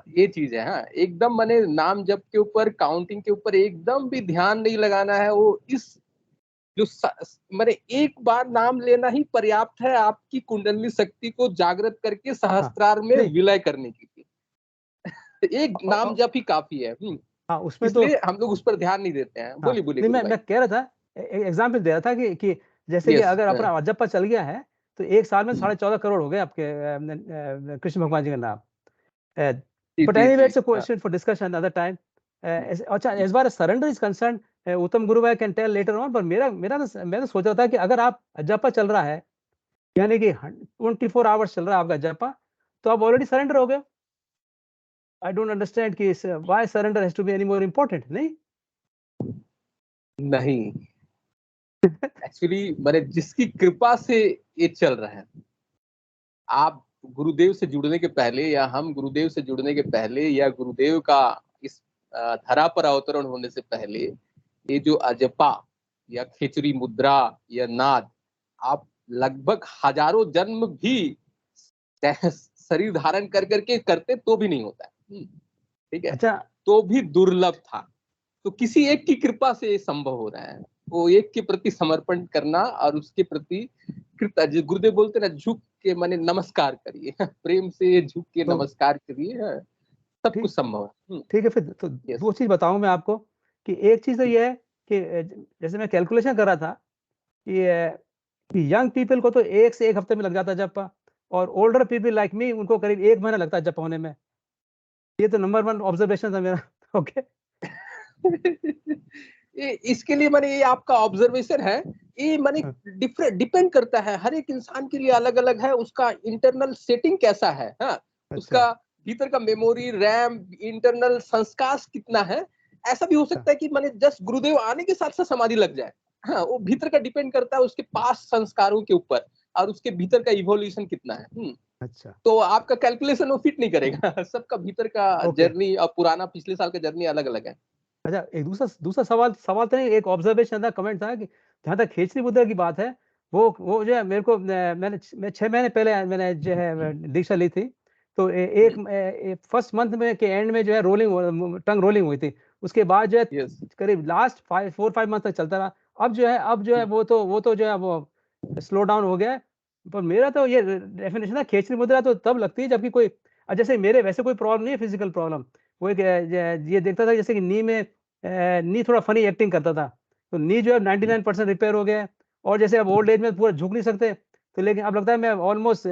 ये चीज है। हाँ एकदम मैंने नाम जप के ऊपर, काउंटिंग के ऊपर एकदम भी ध्यान नहीं लगाना है। वो इस जो मैंने एक बार नाम लेना ही पर्याप्त है आपकी कुंडली शक्ति को जागृत करके सहस्त्रार में विलय करने के लिए। एक नाम जप ही काफी है। हाँ उसमें इसलिए तो हम लोग उस पर ध्यान नहीं देते हैं। बोलिए बोलिए नहीं, गुरु भाई। मैं कह रहा था, एग्जाम्पल दे रहा था कि जैसे कि अगर अपना अजब पर चल गया है, तो 1 साल में 14.5 करोड़ हो गए आपके कृष्ण भगवान जी का नाम। But anyway it's a question for discussion other time. अच्छा, as far as surrender is concern, उत्तम गुरु भाई कैन टेल लेटर ऑन, पर मैं तो सोच रहा था कि अगर आप अजपा चल रहा है, यानी कि 24 आवर्स चल रहा है आपका अजपा, तो आप ऑलरेडी सरेंडर हो गए। आई डोंट अंडरस्टैंड कि why surrender has to be any more important. नहीं एक्चुअली मैंने जिसकी कृपा से ये चल रहा है, आप गुरुदेव से जुड़ने के पहले, या हम गुरुदेव से जुड़ने के पहले, या गुरुदेव का इस धरा पर अवतरण होने से पहले, ये जो अजपा या खिचड़ी मुद्रा या नाद, आप लगभग हजारों जन्म भी शरीर धारण कर करके करते तो भी नहीं होता है। ठीक है, अच्छा, तो भी दुर्लभ था। तो किसी एक की कृपा से ये संभव हो रहा है। वो एक के प्रति समर्पण करना और उसके प्रति कृतज्ञ, गुरुदेव बोलते ना, झुक के माने नमस्कार करिए, प्रेम से झुक के तो नमस्कार करिए, सब ठीक कुछ संभव है। ठीक है, फिर तो यस। दो चीज बताऊं मैं आपको कि एक चीज तो ये है कि जैसे मैं कैलकुलेशन कर रहा था कि यंग पीपल को तो 1 से 1 हफ्ते में लग जाता है जप्पा, और ओल्डर पीपल लाइक मी उनको करीब 1 महीना लगता है जप्पा होने में। ये तो नंबर 1 ऑब्जर्वेशन था मेरा। ओके। इसके लिए माने ये आपका ऑब्जर्वेशन है, ये माने डिफरेंट डिपेंड करता है, हर एक इंसान के लिए अलग अलग है, उसका इंटरनल सेटिंग कैसा है, हाँ, उसका भीतर का मेमोरी, रैम, इंटरनल संस्कार कितना है। ऐसा भी हो सकता है कि माने जस्ट गुरुदेव आने के साथ साथ समाधि लग जाए, हाँ, वो भीतर का डिपेंड करता है उसके पास संस्कारों के ऊपर और उसके भीतर का इवोल्यूशन कितना है। अच्छा, तो आपका कैलकुलेशन वो फिट नहीं करेगा, सबका भीतर का ओके। जर्नी और पुराना पिछले साल का जर्नी अलग अलग है। अच्छा, एक दूसरा सवाल तो नहीं, एक ऑब्जर्वेशन था, कमेंट था कि जहाँ तक खेचरी मुद्रा की बात है, वो जो है मेरे को मैं 6 महीने पहले मैंने जो है दीक्षा ली थी। तो फर्स्ट मंथ में के एंड में जो है टंग रोलिंग हुई थी। उसके बाद जो है यस। करीब लास्ट 4-5 मंथ तक चलता रहा। अब जो है वो तो जो है वो स्लो डाउन हो गया है। पर मेरा तो ये डेफिनेशन है, खेचरी मुद्रा तो तब लगती है जबकि कोई जैसे मेरे वैसे कोई प्रॉब्लम नहीं है फिजिकल प्रॉब्लम। वो एक ये देखता था जैसे कि नी थोड़ा फनी एक्टिंग करता था, तो नी जो है 99% रिपेयर हो गया है। और जैसे अब ओल्ड एज में पूरा झुक नहीं सकते, तो लेकिन अब लगता है मैं ऑलमोस्ट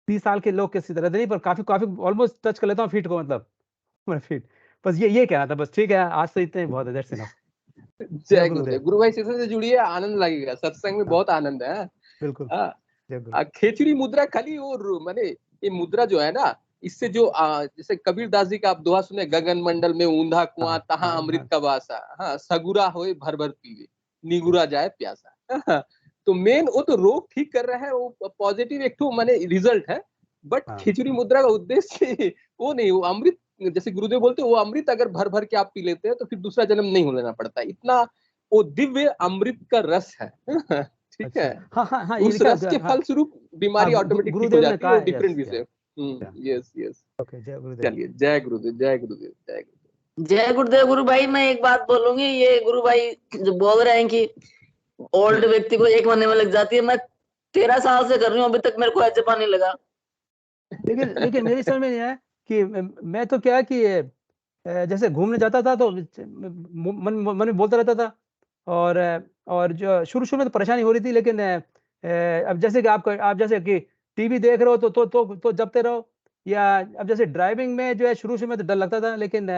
30 साल के लोग की तरह नहीं, पर काफी ऑलमोस्ट टच कर लेता हूँ फीट को, मतलब फीट। बस ये कहना था बस। ठीक है, आज से इतने बहुत है, दैट्स इनफ। जय गुरुदेव। गुरु भाई सेशन से जुड़िए, आनंद लगेगा, सत्संग में बहुत आनंद है। बिल्कुल। खेचड़ी मुद्रा खाली वो माने ये मुद्रा जो है ना, इससे जो जैसे कबीर दास जी का आप दोहा सुने, गगन मंडल में ऊंधा कुआं तहां अमृत का वासा, हाँ, सगुरा होए भर भर पीवे निगुरा जाए प्यासा। तो मेन वो तो रोग ठीक कर रहा है, वो पॉजिटिव एक तो माने रिजल्ट है। बट खिचड़ी मुद्रा का उद्देश्य वो नहीं, वो अमृत, जैसे गुरुदेव बोलते हैं, वो अमृत अगर भर भर के आप पी लेते हैं तो फिर दूसरा जन्म नहीं लेना पड़ता, इतना वो दिव्य अमृत का रस है। ठीक है। हाँ, उस रस के फलस्वरूप बीमारी ऑटोमेटिक ठीक हो जाती है, डिफरेंट विषय। Yes yes. ओके, जय गुरुदेव। चलिए, जय गुरुदेव, जय गुरुदेव, जय गुरुदेव। जय गुरुदेव। गुरु भाई मैं एक बात बोलूंगी, ये गुरु भाई जो बोल रहे हैं कि ओल्ड व्यक्ति को 1 महीने में लग जाती है, मैं 13 साल से कर रही हूँ, अभी तक मेरे को एजपा नहीं लगा। लेकिन मेरी समझ में नहीं आया कि मैं तो क्या है कि जैसे घूमने जाता था तो मन में बोलता रहता था, और जो शुरू में तो परेशानी हो रही थी, लेकिन अब जैसे कि आप जैसे कि टीवी देख रहे हो तो जपते रहो, या अब जैसे ड्राइविंग में जो है शुरू में तो डर लगता था, लेकिन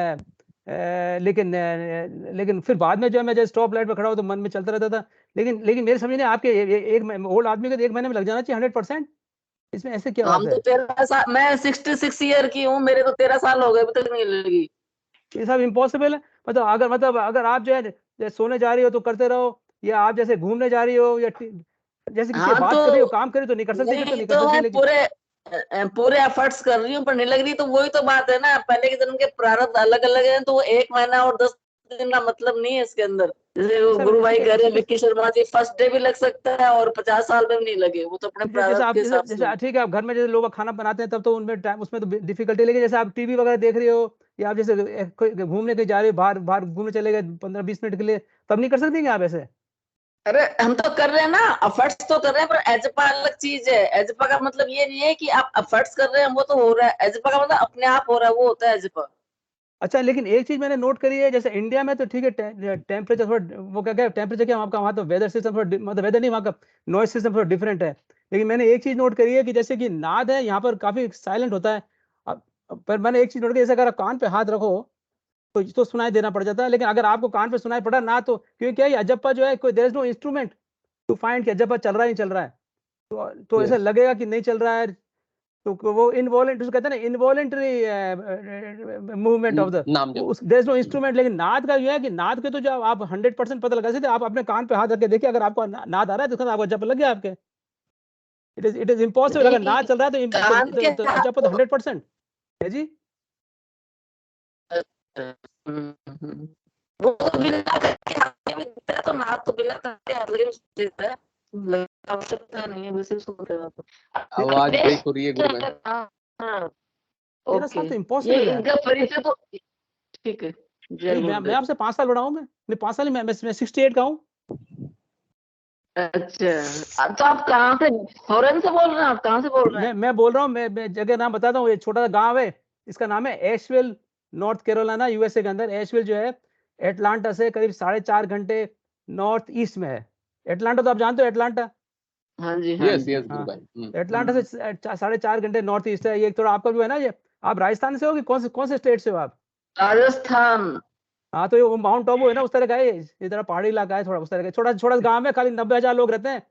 फिर बाद में जो है मैं जैसे स्टॉप लाइट पे खड़ा हो तो मन में चलता रहता था। लेकिन मेरे समझ नहीं, आपके एक ओल्ड आदमी को 1 महीने में लग जाना चाहिए 100%, इसमें ऐसे क्या बात हम है? तो 13 साल, मैं 66 ईयर की हूँ, मेरे तो 13 साल हो गए, अभी तक नहीं लगी। ये सब इम्पॉसिबल है। मतलब अगर आप जो है सोने जा रही हो तो करते रहो, या आप जैसे घूमने जा रही हो, या जैसे किसी से हाँ, बात कर रही हो, काम करे तो नहीं कर सकती, नहीं नहीं कर तो सकती, मैं लेकिन पूरे एफर्ट्स कर रही हूँ पर नहीं लग रही, तो वही तो बात है ना, पहले के जन्म के प्रारब्ध अलग अलग हैं, तो वो 1 महीना और 10 दिन का मतलब नहीं है इसके अंदर। जैसे वो गुरु भाई कह रहे हैं विक्की शर्मा जी, फर्स्ट डे भी लग सकता है और 50 साल में भी नहीं लगे, वो तो अपने प्रारब्ध के हिसाब से। ठीक है, आप घर में जैसे लोग खाना बनाते हैं तब तो उनमें टाइम, उसमें तो डिफिकल्टी, लेकिन जैसे आप टीवी वगैरह देख रही हो, या आप जैसे घूमने कहीं जा रहे हो, बाहर घूमने चले गए 15-20 मिनट के लिए, तब नहीं कर सकती क्या आप ऐसे? अरे हम तो कर रहे हैं ना, एफर्ट्स तो कर रहे हैं, पर एजपा अलग चीज है। एजपा का मतलब ये नहीं है कि आप एफर्ट्स कर रहे हैं वो तो हो रहा है, एजपा का मतलब अपने आप हो रहा है, वो होता है एजपा। अच्छा, लेकिन एक चीज मैंने नोट करी है, जैसे इंडिया में तो ठीक है, टेम्परेचर थोड़ा, वो क्या टेम्परेचर, क्या आपका वहाँ तो वेदर सिस्टम थोड़ा, मतलब वेदर नहीं, वहाँ का नॉइज सिस्टम थोड़ा डिफरेंट है। लेकिन मैंने एक चीज नोट करी है कि जैसे कि नाद है यहाँ पर काफी साइलेंट होता है। पर मैंने एक चीज नोट की, जैसे अगर आप कान पे हाथ रखो तो सुनाई देना पड़ जाता है, लेकिन अगर आपको कान पे सुनाई पड़ा ना, तो क्योंकि क्या है, अजप्पा जो है कोई there is no instrument to find कि अजप्पा चल रहा है नहीं चल रहा है, तो ऐसा लगेगा कि नहीं चल रहा है, तो वो इनवॉलेंटरी कहते हैं ना, involuntary movement of the, there is no instrument. लेकिन नाद का ये है कि नाद के तो जो आप 100% पता लगा सकते, आप अपने कान पे हाथ रख के देखिए, अगर आपको नाद आ रहा है तो आपको जप लग गया आपके। इट इज इम्पॉसिबल, अगर नाद चल रहा है तो जप तो 100% है जी। वो तो बिना करके तो नाद तो बिना करके आवश्यकता नहीं है, वैसे सुन रहे हो आवाज ब्रेक हो रही है गुरु में। हाँ, मेरा साथ तो इम्पॉसिबल है। इनका परिचय तो ठीक है। जय मैं गुरुदेव। आपसे 5 साल बड़ा हूँ। मैं 5 साल, मैं 68 का हूँ। अच्छा, तो आप कहाँ से, फॉरेन से बोल रहे हैं? आप कहाँ से बोल रहे हैं? मैं बोल रहा हूँ, मैं जगह नाम बताता हूँ। ये छोटा सा गांव है, इसका नाम है एशविल, नॉर्थ कैरोलिना, यूएसए के अंदर। एशविल जो है एटलांटा से करीब 4.5 घंटे नॉर्थ ईस्ट में है। एटलांटा तो आप जानते हो, एटलांटा। हाँ जी, हाँ यस जी। यस गुरु हाँ, भाई। एटलांटा से 4.5 घंटे नॉर्थ ईस्ट है। ये थोड़ा आपका जो है ना, ये आप राजस्थान से हो कि कौन से स्टेट से हो आप? राजस्थान। हाँ, तो ये माउंट आबू है ना, उस तरह का है। ये थोड़ा पहाड़ी इलाका है, थोड़ा उस तरह का। छोटा छोटा गांव है, खाली 90,000 लोग रहते हैं।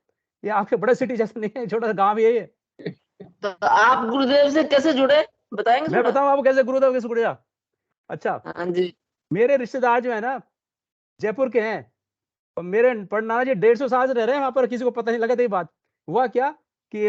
ये आपके बड़े सिटी जैसे नहीं है, छोटा सा गांव ही है ये। तो आप गुरुदेव से कैसे जुड़े, बताएंगे मैं थोड़ा? बताऊं आपको कैसे गुरुदेव कैसे जुड़े आप? अच्छा, हाँ जी। मेरे रिश्तेदार जो है ना, जयपुर के हैं, और मेरे परनाना जी 150 साल से रह रहे हैं वहां पर। किसी को पता नहीं लगा था ये बात। हुआ क्या कि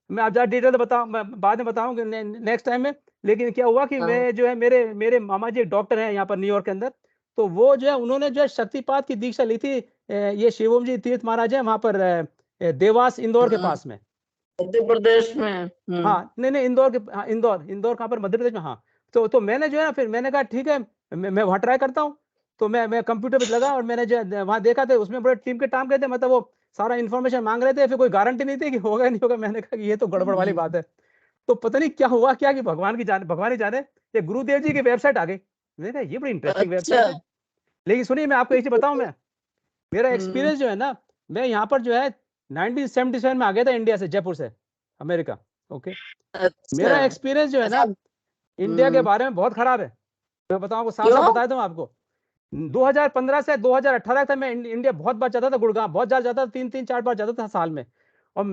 मैं आप ज़्यादा डिटेल बताऊं, मैं बाद में बताऊंगा नेक्स्ट टाइम में। लेकिन क्या हुआ कि हाँ। मैं जो है, मेरे मामा जी एक डॉक्टर हैं यहाँ पर न्यूयॉर्क के अंदर। तो वो जो है, उन्होंने जो है शक्तिपात की दीक्षा ली थी। ये शिवम जी तीर्थ महाराज है वहाँ पर, देवास, इंदौर के पास में। मध्य प्रदेश में। हाँ, नहीं, इंदौर के, हाँ, इंदौर कहाँ पर, मध्य प्रदेश में। हाँ, तो मैंने जो है ना, फिर मैंने कहा ठीक है, मैं वहाँ ट्राई करता हूँ। तो मैं कंप्यूटर पे लगा और मैंने जो है वहाँ देखा था, उसमें बड़े टीम के काम गए थे। मतलब वो सारा इन्फॉर्मेशन मांग रहे थे, फिर कोई गारंटी नहीं थी कि होगा नहीं होगा। मैंने कहा कि ये तो गड़बड़ वाली बात है। तो पता नहीं क्या हुआ, क्या कि भगवान ही जाने, ये गुरुदेव जी की वेबसाइट आ गई। मैंने कहा ये बड़ी इंटरेस्टिंग अच्छा। वेबसाइट है। लेकिन सुनिए, मैं आपको एक चीज बताऊं, मेरा हम्म, एक्सपीरियंस जो है ना, मैं यहाँ पर जो है 1977 में आ गया था इंडिया से, जयपुर से अमेरिका। ओके, अच्छा। मेरा एक्सपीरियंस जो है अच्छा। ना इंडिया के बारे में बहुत खराब है। मैं बताऊं आपको, साफ साफ क्यों? बताया था आपको। 2015 से 2018 तक मैं इंडिया बहुत बार जाता था, गुड़गांव बहुत बार जाता था, 3-3-4 बार जाता था साल में। और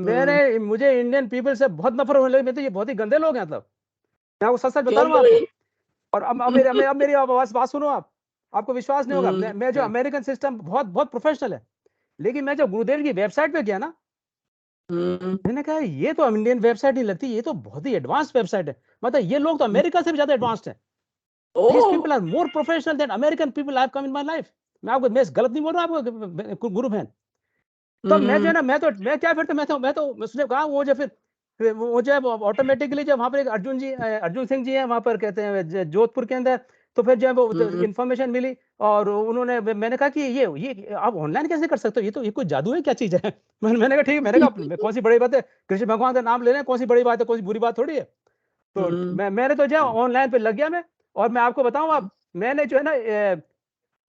मुझे इंडियन पीपल से बहुत नफरत होने लगी। मैं तो ये बहुत ही गंदे लोग हैं। मतलब मैं आपको सच सच बता क्यों रहा हूँ आपको। भाई? और अब मेरी आवाज बात सुनो आप, आपको विश्वास नहीं होगा। मैं जो अमेरिकन सिस्टम बहुत बहुत प्रोफेशनल है, लेकिन मैं जब गुरुदेव की वेबसाइट पे गया ना, मैंने कहा ये तो इंडियन वेबसाइट नहीं लगती, ये तो बहुत ही एडवांस वेबसाइट है। मतलब ये लोग तो अमेरिका से भी ज्यादा एडवांस्ड हैं। These people are more professional than American people I have come in my life. मैं गलत नहीं बोल रहा आपको गुरु बहन। तब मैं जो है ना, मैं क्या, फिर मैं तो उसने कहा, वो जो फिर वो जो है ऑटोमेटिकली, जब वहाँ पर एक अर्जुन सिंह जी हैं वहाँ पर, कहते हैं जोधपुर के अंदर। तो फिर जो है वो इन्फॉर्मेशन मिली, और उन्होंने, मैंने कहा कि ये आप ऑनलाइन कैसे कर सकते हो, ये कोई जादू है, क्या चीज है? मैंने कहा ठीक है। मैंने कहा कौन सी बड़ी बात है, कृष्ण भगवान का नाम ले रहे हैं, कौन सी बड़ी बात है, कौन सी बुरी बात थोड़ी है। तो मैंने तो जो है ऑनलाइन पे लग गया मैं। और मैं आपको बताऊं, आप, मैंने जो है ना,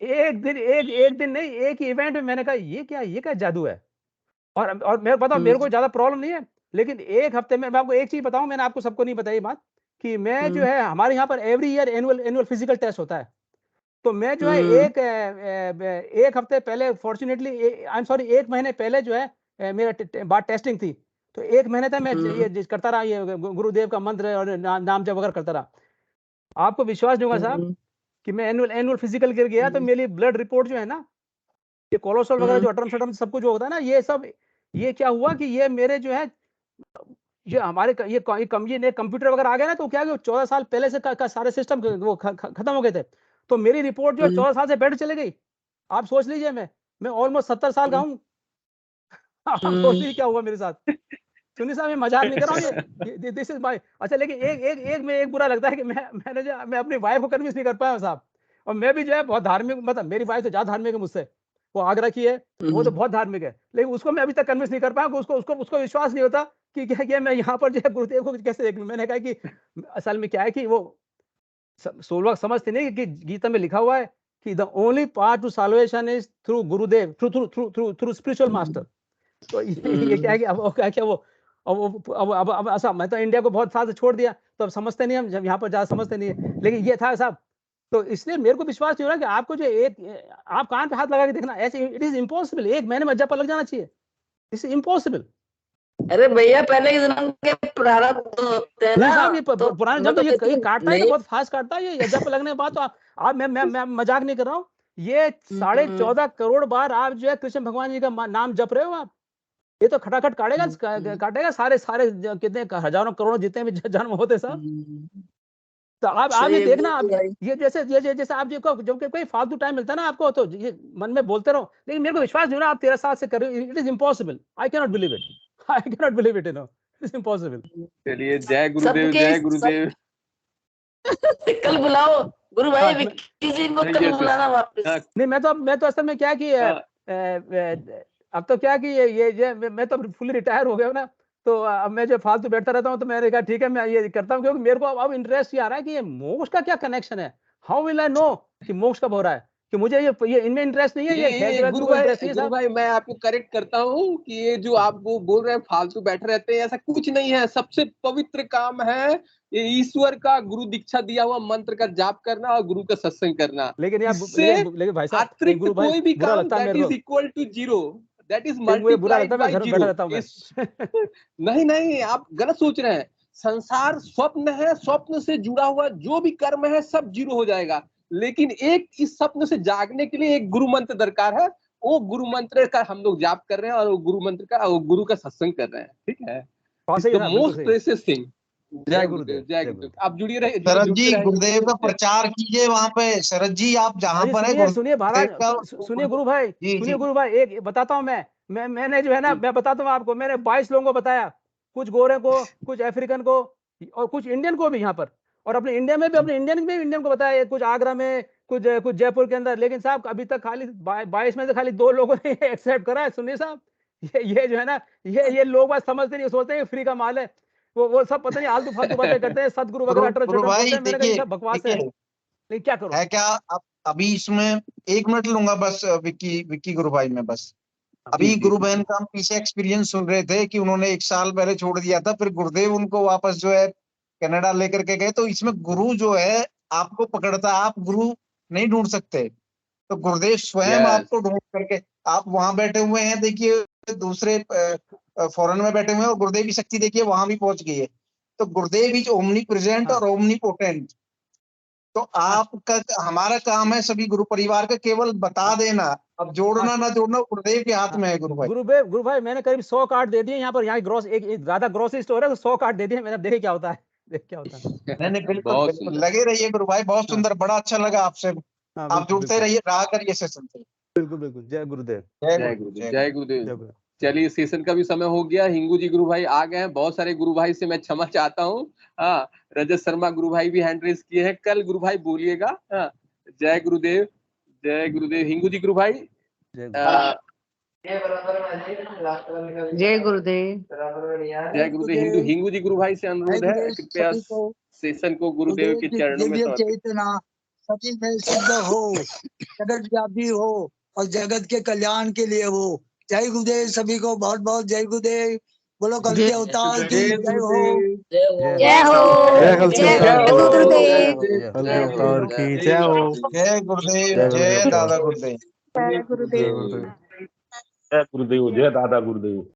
एक दिन नहीं, एक ही इवेंट में मैंने कहा ये क्या जादू है। और मैं बताऊं, मेरे को ज्यादा प्रॉब्लम नहीं है, लेकिन एक हफ्ते में मैं आपको एक चीज बताऊं, मैंने आपको सबको नहीं बताई बात, कि मैं जो है, हमारे यहाँ पर every year annual physical test होता है। तो मैं जो है एक हफ्ते पहले, फॉर्चुनेटली, आई एम सॉरी, 1 महीने पहले जो है मेरा बात टेस्टिंग थी। तो 1 महीने तक मैं ये करता रहा, ये गुरुदेव का मंत्र और नाम जप वगैरह करता रहा। आपको विश्वास नहीं होगा साहब कि मैं एनुअल फिजिकल के गया, तो मेरी ब्लड रिपोर्ट जो है ना, ये कोलेस्ट्रॉल वगैरह जो अटर्म शटर्म सब कुछ जो होता है ना, ये सब, ये क्या हुआ कि ये मेरे जो है, ये हमारे ये कंप्यूटर वगैरह आ गया ना, तो क्या 14 साल पहले से का सारे सिस्टम वो खत्म हो गए थे। तो मेरी रिपोर्ट जो 14 साल से बैठ चले गई। आप सोच लीजिए, मैं ऑलमोस्ट 70 साल का हूँ। आप सोच लीजिए क्या हुआ मेरे साथ। सुनिए साहब, मैं मजाक नहीं कर रहा हूँ, ये दिस इज माय। अच्छा, लेकिन एक बुरा लगता है कि मैं अपनी वाइफ को कन्विंस नहीं कर पाया साहब। और मैं भी जो है बहुत धार्मिक, मतलब मेरी वाइफ तो ज्यादा धार्मिक है मुझसे, वो आगरा की है, वो तो बहुत धार्मिक है, लेकिन उसको मैं अभी तक कन्विंस नहीं कर पाया। उसको विश्वास नहीं होता कि क्या मैं यहाँ पर जो है गुरुदेव को कैसे देख लूं। मैंने कहा कि असल में क्या है कि वो लोग समझते नहीं कि गीता में लिखा हुआ है कि the only path to salvation is through गुरुदेव, थ्रू स्पिरिचुअल मास्टर। तो ये क्या है कि अब ऐसा, मैं तो इंडिया को बहुत साल से छोड़ दिया, तो अब समझते नहीं, हम जब यहाँ पर ज्यादा समझते नहीं है। लेकिन ये था साहब, तो इसलिए मेरे को विश्वास नहीं हो रहा कि आपको जो आप कान पे हाथ लगा के देखना, ऐसे इट इज इम्पॉसिबल। 1 महीने में जब लग जाना चाहिए, इट्स इम्पॉसिबल। अरे भैया, पहले के जन्म के प्रारब्ध होते हैं नहीं ना, साहब, ये तो पुराने जब तो ये मतलब काटता है तो नहीं। बहुत फास्ट काटता है ये जब लगने के बाद। तो आप मैं मजाक नहीं कर रहा हूँ। ये 14.5 करोड़ बार आप जो है कृष्ण भगवान जी का नाम जप रहे हो आप। ये तो खटाखट काटेगा सारे कितने हजारों करोड़ों जितने भी जन्म होते सब। तो आप ये देखना, आप ये जैसे आप जब कोई फालतू टाइम मिलता है ना आपको, तो ये मन में बोलते रहो। लेकिन मेरे को विश्वास नहीं हो रहा आप 13 साल से कर रहे हो। It is impossible, I can not believe it, it is impossible. चलिए, जय गुरुदेव, जय गुरुदेव। कल बुलाओ, गुरु हाँ, भाई विक्की जी को हाँ, कल yes, yes. बुलाना वापस। हाँ, नहीं मैं तो असल में क्या कि अब तो क्या कि ये मैं तो फुली रिटायर हो गया हूं ना, तो अब मैं जो फालतू बैठता रहता हूँ, तो मैंने कहा ठीक है मैं ये करता हूँ, क्योंकि मेरे को अब इंटरेस्ट ये आ रहा है कि ये मोक्ष का क्या कनेक्शन है। हाउ विल आई नो कि मोक्ष कब हो रहा है, कि मुझे ये इनमें इंटरेस्ट नहीं है, ये खेल के बाद गुरु कोई इंटरेस्ट नहीं भाई, है साहब। मैं आपको करेक्ट करता हूँ कि ये जो आप वो बोल रहे हैं फालतू बैठे रहते हैं, ऐसा कुछ नहीं है। सबसे पवित्र काम है ये ईश्वर का गुरु दीक्षा दिया हुआ मंत्र का जाप करना और गुरु का सत्संग करना। लेकिन यार इससे लेकिन भाई साहब, अतिरिक्त गुरु भाई कोई भी बुरा काम लगता है दैट मेरे इज को, equal to zero, that is मुझे बुरा लगता मल्टीप्लाइड है, मैं बाय घर में बैठा जीरो। रहता हूँ मैं। नहीं नहीं, आप गलत सोच रहे हैं। संसार स्वप्न है, स्वप्न से जुड़ा हुआ जो भी कर्म है सब जीरो हो जाएगा, लेकिन एक इस स्वप्न से जागने के लिए एक गुरु मंत्र दरकार है। वो गुरु मंत्र का हम लोग जाप कर रहे हैं और वो गुरु मंत्र का, वो गुरु का सत्संग कर रहे हैं। ठीक है, हाँ इट्स सही द है साहब, बिल्कुल मोस्ट सही। Precious thing. जय जय गुरुदेव, गुरुदेव, जय जय गुरुदेव। गुरुदेव। आप जुड़िए रहिए, शरद जुड़ते जी रहेंगे। गुरुदेव का जय- प्रचार कीजिए वहां पे। शरद जी आप जहां अरे पर है सुनिए सुनिए महाराज, सुनिए गुरु भाई, जी सुनिए जी गुरु भाई, एक बताता हूँ मैंने जो है ना, मैं बताता हूँ आपको, मैंने 22 लोगों को बताया, कुछ गोरे को, कुछ अफ्रीकन को और कुछ इंडियन को भी यहाँ पर, और अपने इंडिया में भी, अपने इंडियन को बताया, कुछ आगरा में, कुछ जयपुर के अंदर। लेकिन साहब अभी तक खाली 22 में से खाली 2 लोगों ने एक्सेप्ट करा है। सुनिए साहब, ये जो है ना, ये लोग बात समझते नहीं, सोचते हैं फ्री का माल है। वो सब पता नहीं आलतू फालतू बातें करते हैं, सदगुरु वगैरह अटर गुरु चटर बोलते भाई हैं। मैंने कहा ये देखिए सब बकवास है, देखिए लेकिन क्या करूं। है क्या। अब अभी इसमें 1 मिनट लूंगा बस, विक्की गुरु भाई में बस। अभी जी, जी, गुरु जी। बहन का हम पीछे एक्सपीरियंस सुन रहे थे कि उन्होंने 1 साल पहले छोड़ दिया था, फिर गुरुदेव उनको वापस जो है कनाडा लेकर के गए। तो इसमें गुरु जो है आपको पकड़ता, आप गुरु नहीं ढूंढ सकते, तो गुरुदेव स्वयं यस, आपको ढूंढ करके, आप वहां बैठे हुए हैं देखिए, दूसरे फॉरेन में बैठे हुए हैं, और गुरुदेव की शक्ति देखिए वहां भी पहुंच गई है। तो गुरुदेव इज ओमनी प्रेजेंट हाँ और ओमनी पोटेंट। तो आपका, हमारा काम है सभी गुरु परिवार का केवल बता देना, अब जोड़ना ना जोड़ना गुरुदेव के हाथ में है गुरु भाई। गुरु भाई मैंने करीब 100 कार्ड दे दिए यहाँ पर, यहाँ ग्रोस एक ज्यादा ग्रोसरी स्टोर है, तो 100 कार्ड दे दिए मैंने। देखे क्या होता है, देख क्या होता है। नहीं बिल्कुल बहुत बिल्कुल, सुंदर। लगे रहिए गुरु भाई, बहुत हाँ सुंदर, बड़ा अच्छा लगा आपसे। हाँ, आप बिल्कुल जुड़ते बिल्कुल रहिए, रहा करिए सेशन से। बिल्कुल बिल्कुल। जय गुरुदेव, जय जय गुरुदेव, गुरुदेव, जय जय गुरुदेव। जय गुरुदेव। गुरुदेव। चलिए, सेशन का भी समय हो गया। हिंगू जी गुरु भाई आ गए हैं, बहुत सारे गुरु भाई से मैं क्षमा चाहता हूँ। हाँ, रजत शर्मा गुरु भाई भी हैंड रेस किए हैं, कल गुरु भाई बोलिएगा। हाँ, जय गुरुदेव, जय गुरुदेव। हिंगू जी गुरु भाई, जय गुरुदेव। जय गुरुदेव। जय गुरुदेव। हिंगू जी गुरु भाई से अनुरोध है, कृपया सभी को सेशन को गुरुदेव के चरणों में दिव्य समर्पित। चेतना सभी में सिद्ध हो, जगत व्यापी हो और जगत के कल्याण के लिए हो। जय गुरुदेव सभी को, बहुत बहुत जय गुरुदेव। बोलो कल के अवतार की जय हो। जय हो, जय गुरुदेव। कल के अवतार की जय हो। जय गुरुदेव, जय जय गुरुदेव। दादा गुरुदेव। जय गुरुदेव। जय गुरुदेव, जय दादा गुरुदेव।